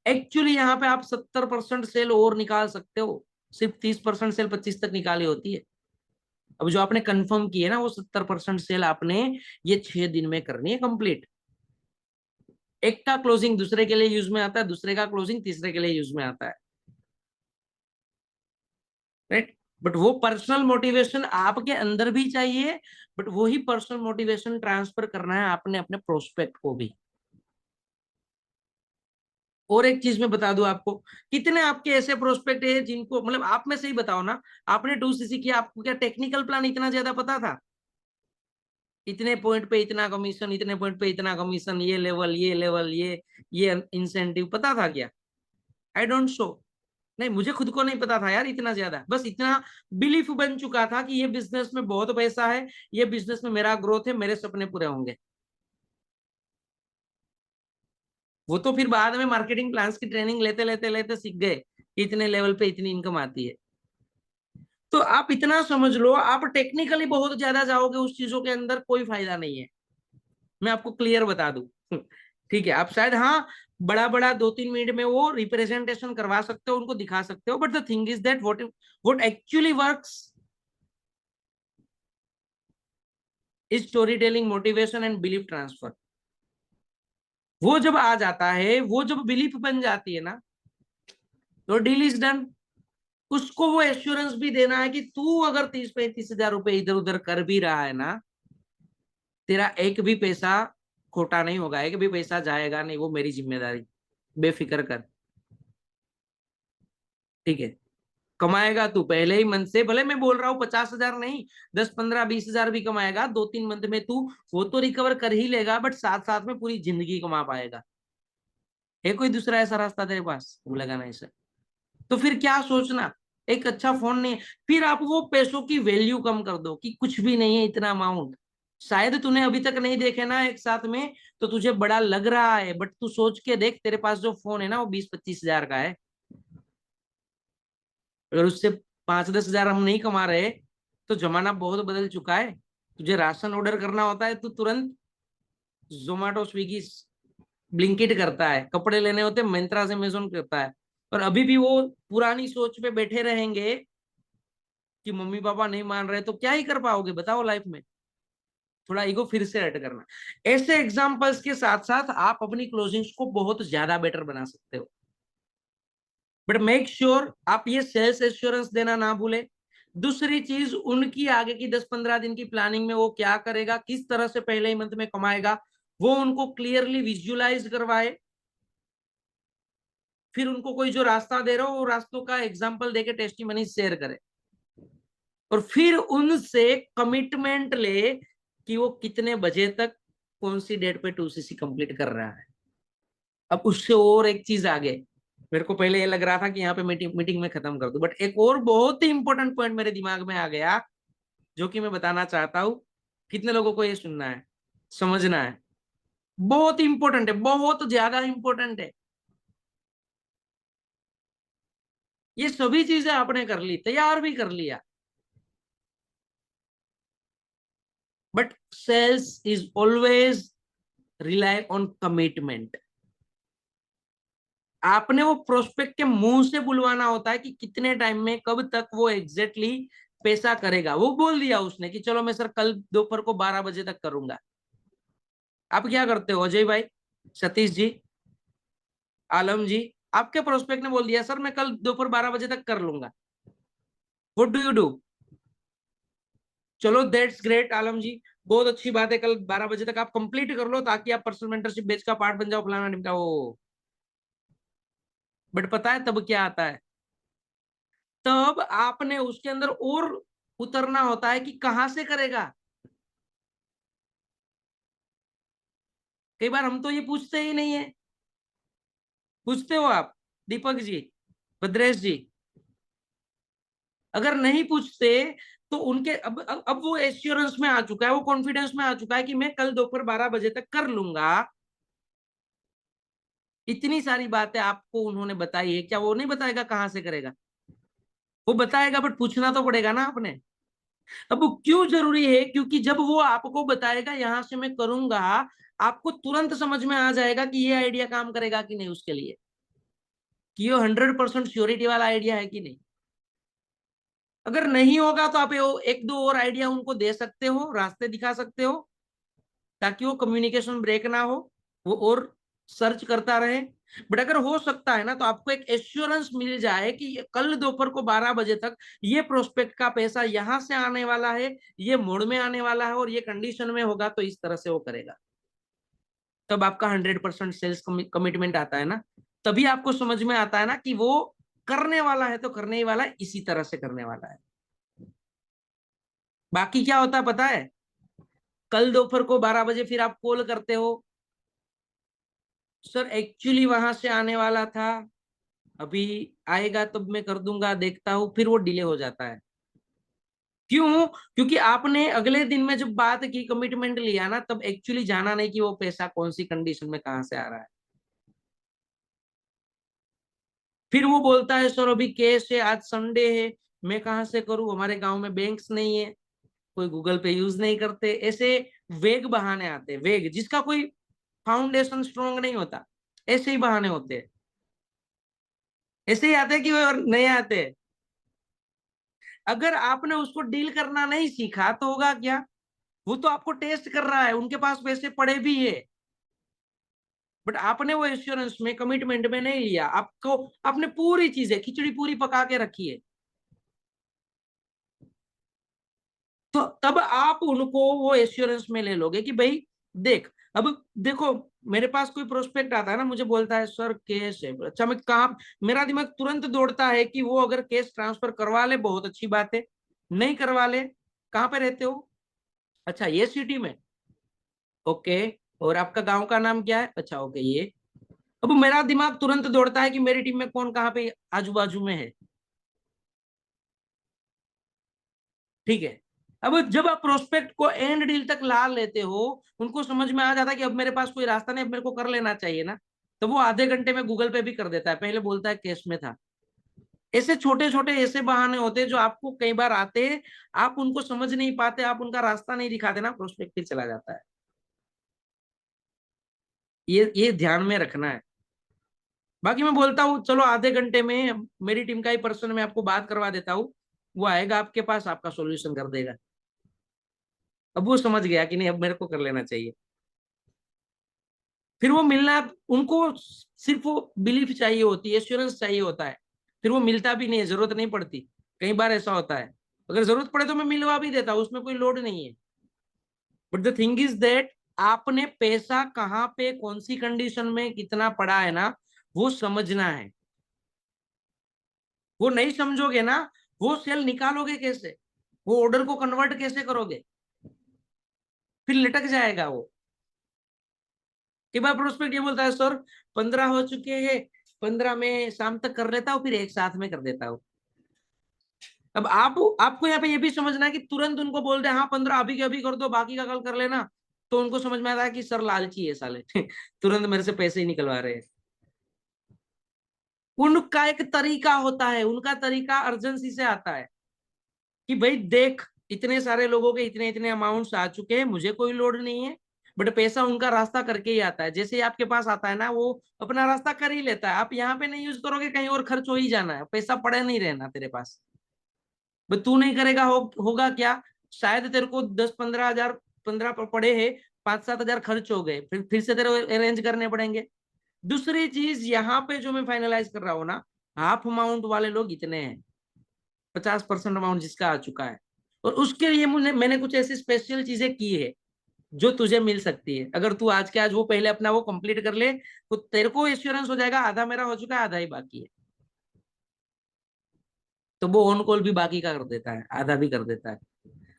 एक्चुअली यहाँ पे आप 70% सेल और निकाल सकते हो। सिर्फ 30% सेल 25 तक निकाली होती है। अब जो आपने कंफर्म की है ना, वो 70% सेल आपने ये 6 दिन में करनी है कंप्लीट। एक का क्लोजिंग दूसरे के लिए यूज में आता है, दूसरे का क्लोजिंग तीसरे के लिए यूज में आता है, राइट। बट वो पर्सनल मोटिवेशन आपके अंदर भी चाहिए, बट वही पर्सनल मोटिवेशन ट्रांसफर करना है आपने अपने प्रोस्पेक्ट को भी। और एक चीज मैं बता दूं आपको, कितने आपके ऐसे प्रोस्पेक्ट है जिनको, मतलब आप में से ही बताओ ना, आपने 2cc किया, आपको क्या टेक्निकल प्लान इतना ज्यादा पता था? इतने पॉइंट पे इतना कमीशन, इतने पॉइंट पे इतना कमीशन, ये लेवल, ये लेवल, ये इंसेंटिव पता था क्या? I don't show. नहीं, मुझे खुद को नहीं पता था यार इतना ज्यादा, बस इतना बिलीफ बन चुका था कि ये बिजनेस में बहुत पैसा है, ये बिजनेस में मेरा ग्रोथ है, मेरे सपने पूरे होंगे। वो तो फिर बाद में मार्केटिंग प्लान्स की ट्रेनिंग लेते लेते लेते सीख गए कि इतने लेवल पे इतनी इनकम आती है। तो आप इतना समझ लो, आप टेक्निकली बहुत ज्यादा जाओगे उस चीजों के अंदर, कोई फायदा नहीं है, मैं आपको क्लियर बता दूं। ठीक है, आप शायद हाँ, बड़ा बड़ा 2 3 मिनट में वो रिप्रेजेंटेशन करवा सकते हो, उनको दिखा सकते हो, but the thing is that what actually works is story telling, motivation and belief transfer. वो जब आ जाता है, वो जब बिलीफ बन जाती है ना, तो डील इज डन। उसको वो एश्योरेंस भी देना है कि तू अगर 30-35 हजार रुपए इधर उधर कर भी रहा है ना, तेरा एक भी पैसा खोटा नहीं होगा, एक भी पैसा जाएगा नहीं, वो मेरी जिम्मेदारी, बेफिक्र कर। ठीक है, कमाएगा तू पहले ही मंथ से, भले मैं बोल रहा हूँ 50 हजार नहीं, 10, 15, 20 हजार भी कमाएगा 2-3 मंथ में तू, वो तो रिकवर कर ही लेगा, बट साथ साथ में पूरी जिंदगी कमा पाएगा। है कोई दूसरा ऐसा रास्ता तेरे पास बोलेगा नहीं सर? तो फिर क्या सोचना, एक अच्छा फोन नहीं है, फिर आप वो पैसों की वैल्यू कम कर दो कि कुछ भी नहीं है इतना अमाउंट। शायद तूने अभी तक नहीं देखे ना एक साथ में, तो तुझे बड़ा लग रहा है, बट तू सोच के देख, तेरे पास जो फोन है ना वो 20-25 हजार का है। अगर उससे 5-10 हजार हम नहीं कमा रहे, तो जमाना बहुत बदल चुका है। तुझे राशन ऑर्डर करना होता है, तू तुरंत जोमेटो, स्विगी, ब्लिंकिट करता है। कपड़े लेने होते मिंत्रा से, अमेजोन करता है। और अभी भी वो पुरानी सोच पे बैठे रहेंगे कि मम्मी पापा नहीं मान रहे, तो क्या ही कर पाओगे बताओ लाइफ में? थोड़ा ईगो फिर से हट करना। ऐसे एग्जांपल्स के साथ साथ आप अपनी क्लोजिंग्स को बहुत ज्यादा बेटर बना सकते हो। बट मेक श्योर आप ये सेल्स एश्योरेंस देना ना भूले। दूसरी चीज, उनकी आगे की 10-15 दिन की प्लानिंग में वो क्या करेगा, किस तरह से पहले ही मंथ में कमाएगा, वो उनको क्लियरली विजुअलाइज करवाए। फिर उनको कोई जो रास्ता दे रहा हो, वो रास्तों का एग्जाम्पल देके टेस्टी मनी शेयर करे। और फिर उनसे कमिटमेंट ले कि वो कितने बजे तक कौन सी डेट पे 2CC कंप्लीट कर रहा है। अब उससे और एक चीज आगे, मेरे को पहले ये लग रहा था कि यहाँ पे मीटिंग में खत्म कर दूं, बट एक और बहुत ही इंपॉर्टेंट पॉइंट मेरे दिमाग में आ गया, जो कि मैं बताना चाहता हूँ। कितने लोगों को ये सुनना है, समझना है? बहुत इंपॉर्टेंट है, बहुत ज्यादा इंपॉर्टेंट है। ये सभी चीजें आपने कर ली, तैयार भी कर लिया, but sales is always rely on commitment. आपने वो प्रोस्पेक्ट के मुंह से बुलवाना होता है कि कितने टाइम में, कब तक वो एग्जैक्टली पैसा करेगा। वो बोल दिया उसने कि चलो मैं सर कल दोपहर को 12 बजे तक करूंगा। आप क्या करते हो अजय भाई, सतीश जी, आलम जी? आपके प्रोस्पेक्ट ने बोल दिया सर मैं कल दोपहर 12 बजे तक कर लूंगा। What do you do? चलो दैट्स ग्रेट आलम जी, बहुत अच्छी बात है, कल 12 बजे तक आप कंप्लीट कर लो ताकि आप पर्सनल मेंटरशिप बैच का पार्ट बन जाओ, फलाना ढिमका वो। बट पता है तब क्या आता है? तब आपने उसके अंदर और उतरना होता है कि कहां से करेगा। कई बार हम तो ये पूछते ही नहीं है। पूछते हो आप दीपक जी, भद्रेश जी? अगर नहीं पूछते तो उनके अब वो एश्योरेंस में आ चुका है, वो कॉन्फिडेंस में आ चुका है कि मैं कल दोपहर 12 बजे तक कर लूंगा। इतनी सारी बातें आपको उन्होंने बताई है, क्या वो नहीं बताएगा कहां से करेगा? वो बताएगा, बट पूछना तो पड़ेगा ना आपने। अब वो क्यों जरूरी है? क्योंकि जब वो आपको बताएगा यहां से मैं करूंगा, आपको तुरंत समझ में आ जाएगा कि ये आइडिया काम करेगा कि नहीं उसके लिए, कि ये 100% श्योरिटी वाला आइडिया है कि नहीं। अगर नहीं होगा तो आप एक दो और आइडिया उनको दे सकते हो, रास्ते दिखा सकते हो, ताकि वो कम्युनिकेशन ब्रेक ना हो, वो और सर्च करता रहे। बट अगर हो सकता है ना, तो आपको एक एश्योरेंस मिल जाए कि कल दोपहर को 12 बजे तक ये प्रोस्पेक्ट का पैसा यहां से आने वाला है, ये मोड में आने वाला है, और ये कंडीशन में होगा, तो इस तरह से वो करेगा। तब आपका 100% सेल्स कमिटमेंट आता है ना, तभी आपको समझ में आता है ना कि वो करने वाला है तो करने ही वाला है, इसी तरह से करने वाला है। बाकी क्या होता है पता है? कल दोपहर को 12 बजे फिर आप कॉल करते हो, सर एक्चुअली वहां से आने वाला था, अभी आएगा तब मैं कर दूंगा, देखता हूँ, फिर वो डिले हो जाता है। क्यों? क्योंकि आपने अगले दिन में जब बात की, कमिटमेंट लिया ना, तब एक्चुअली जाना नहीं कि वो पैसा कौन सी कंडीशन में कहां से आ रहा है। फिर वो बोलता है सर अभी केस है, आज संडे है, मैं कहां से करूं, हमारे गांव में बैंक्स नहीं है, कोई गूगल पे यूज नहीं करते, ऐसे वेग बहाने आते हैं, वेग जिसका कोई फाउंडेशन स्ट्रोंग नहीं होता, ऐसे ही बहाने होते हैं। ऐसे ही आते हैं कि वो नए आते हैं। अगर आपने उसको डील करना नहीं सीखा तो होगा क्या? वो तो आपको टेस्ट कर रहा है, उनके पास पैसे पड़े भी है, बट आपने वो एश्योरेंस में, कमिटमेंट में नहीं लिया, आपको आपने पूरी चीजें, खिचड़ी पूरी पका के रखी है, तो तब आप उनको वो एश्योरेंस में ले लोगे कि भाई देख, अब देखो, मेरे पास कोई प्रोस्पेक्ट आता है ना, मुझे बोलता है सर केस है, अच्छा मैं कहाँ, मेरा दिमाग तुरंत दौड़ता है कि वो अगर केस ट्रांसफर करवा ले बहुत अच्छी बात है, नहीं करवा ले, कहाँ पे रहते हो, अच्छा ये सिटी में, ओके, और आपका गांव का नाम क्या है, अच्छा ओके ये, अब मेरा दिमाग तुरंत दौड़ता है कि मेरी टीम में कौन कहाँ पे आजू बाजू में है, ठीक है। अब जब आप प्रोस्पेक्ट को एंड डील तक ला लेते हो, उनको समझ में आ जाता है कि अब मेरे पास कोई रास्ता नहीं, अब मेरे को कर लेना चाहिए ना, तो वो आधे घंटे में गूगल पे भी कर देता है, पहले बोलता है केस में था। ऐसे छोटे छोटे ऐसे बहाने होते हैं जो आपको कई बार आते हैं, आप उनको समझ नहीं पाते, आप उनका रास्ता नहीं दिखाते ना, प्रोस्पेक्ट फिर चला जाता है। ये ध्यान में रखना है। बाकी मैं बोलता हूँ चलो आधे घंटे में मेरी टीम का ही पर्सन मैं आपको बात करवा देता हूँ, वो आएगा आपके पास, आपका सोल्यूशन कर देगा। अब वो समझ गया कि नहीं अब मेरे को कर लेना चाहिए, फिर वो मिलना, उनको सिर्फ वो बिलीफ चाहिए होती है, एश्योरेंस चाहिए होता है, फिर वो मिलता भी नहीं है, जरूरत नहीं पड़ती। कई बार ऐसा होता है, अगर जरूरत पड़े तो मैं मिलवा भी देता हूँ, उसमें कोई लोड नहीं है। But the thing is that आपने पैसा कहाँ पे कौन सी कंडीशन में कितना पड़ा है ना, वो समझना है। वो नहीं समझोगे ना, वो सेल निकालोगे कैसे, वो ऑर्डर को कन्वर्ट कैसे करोगे, फिर लटक जाएगा वो। कई बार प्रोस्पेक्ट ये बोलता है सर 15 हो चुके हैं, 15 में शाम तक कर लेता हूँ, फिर एक साथ में कर देता हूँ। अब आपको यहाँ पे ये भी समझना है कि तुरंत उनको बोल दे हाँ 15 अभी के अभी कर दो, बाकी का कल कर लेना, तो उनको समझ में आता है कि सर लालची है साले तुरंत मेरे से पैसे ही निकलवा रहे हैं। उनका एक तरीका होता है, उनका तरीका अर्जेंसी से आता है कि भाई देख, इतने सारे लोगों के इतने इतने अमाउंट्स आ चुके हैं, मुझे कोई लोड नहीं है, बट पैसा उनका रास्ता करके ही आता है, जैसे ही आपके पास आता है ना वो अपना रास्ता कर ही लेता है, आप यहाँ पे नहीं यूज करोगे, कहीं और खर्च हो ही जाना है, पैसा पड़े नहीं रहना तेरे पास। बट तू नहीं करेगा होगा क्या, शायद तेरे को 10-15 हजार, 15 पड़े हैं, 5-7 हजार खर्च हो गए, फिर से तेरे अरेंज करने पड़ेंगे। दूसरी चीज यहाँ पे जो मैं फाइनलाइज कर रहा हूँ ना, हाफ अमाउंट वाले लोग इतने हैं, 50% अमाउंट जिसका आ चुका है, और उसके लिए मैंने कुछ ऐसी स्पेशल चीजें की है जो तुझे मिल सकती है, अगर तू आज के आज वो पहले अपना वो कंप्लीट कर ले, तो तेरे को एश्योरेंस हो जाएगा आधा मेरा हो चुका है, आधा ही बाकी है, तो वो ऑन कॉल भी बाकी का कर देता है, आधा भी कर देता है।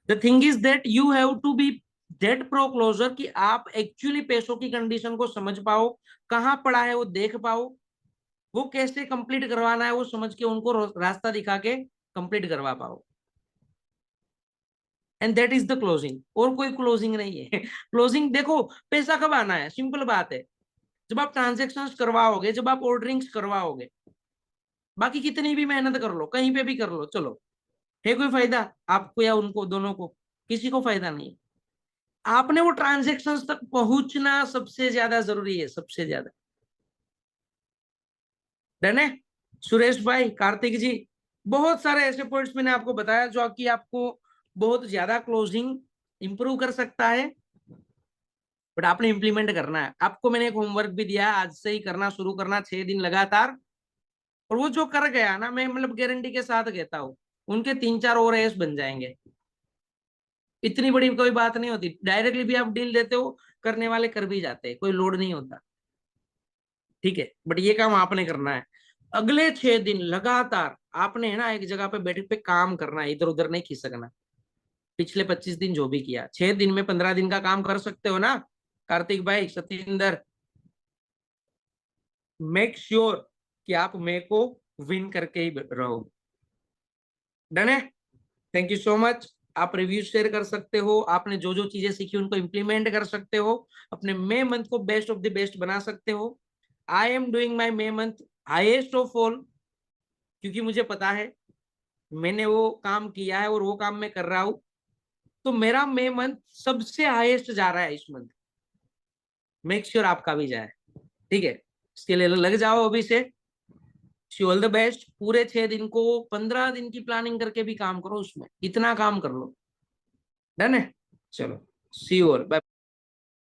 The thing is that you have to be that pro closer कि आप एक्चुअली पैसों की कंडीशन को समझ पाओ, कहाँ पड़ा है वो देख पाओ, वो कैसे कंप्लीट करवाना है वो समझ के उनको रास्ता दिखा के कंप्लीट करवा पाओ। And that is the closing, और कोई क्लोजिंग नहीं है क्लोजिंग देखो, पैसा कब आना है, सिंपल बात है, जब आप ट्रांजेक्शन करवाओगे, जब आप ऑर्डरिंग्स करवाओगे, बाकी कितनी भी मेहनत कर लो, कहीं पे भी कर लो, चलो है कोई फायदा आपको या उनको, दोनों को, किसी को फायदा नहीं। आपने वो ट्रांजेक्शन तक पहुंचना सबसे ज्यादा जरूरी है, सबसे ज्यादा। डन है सुरेश भाई, कार्तिक जी, बहुत सारे ऐसे पॉइंट्स मैंने आपको बताया जो कि आपको बहुत ज्यादा क्लोजिंग इंप्रूव कर सकता है, बट आपने इंप्लीमेंट करना है। आपको मैंने एक होमवर्क भी दिया है, आज से ही करना शुरू करना, 6 दिन लगातार, और वो जो कर गया ना, मैं मतलब गारंटी के साथ कहता हूँ, उनके 3-4 और एस बन जाएंगे। इतनी बड़ी कोई बात नहीं होती, डायरेक्टली भी आप डील देते हो, करने वाले कर भी जाते हैं, कोई लोड नहीं होता, ठीक है। बट ये काम आपने करना है, अगले 6 दिन लगातार आपने है ना एक जगह पे बैठ पे काम करना है, इधर उधर नहीं खिसकना। पिछले 25 दिन जो भी किया, 6 दिन में 15 दिन का काम कर सकते हो ना, कार्तिक भाई, सतिंदर, मेक श्योर कि आप मे को विन करके ही रहो। डन है, थैंक यू सो मच। आप रिव्यू शेयर कर सकते हो, आपने जो जो चीजें सीखी उनको इम्प्लीमेंट कर सकते हो, अपने मे मंथ को बेस्ट ऑफ द बेस्ट बना सकते हो। I am doing my May month highest of all, क्योंकि मुझे पता है मैंने वो काम किया है और वो काम मैं कर रहा हूँ, तो मेरा मे मंथ सबसे हाईएस्ट जा रहा है इस मंथ। मेक श्योर आपका भी जाए, ठीक है, इसके लिए लग जाओ अभी से। ऑल द बेस्ट, पूरे 6 दिन को 15 दिन की प्लानिंग करके भी काम करो, उसमें इतना काम कर लो। डन है, चलो सी यू ऑल, बाय।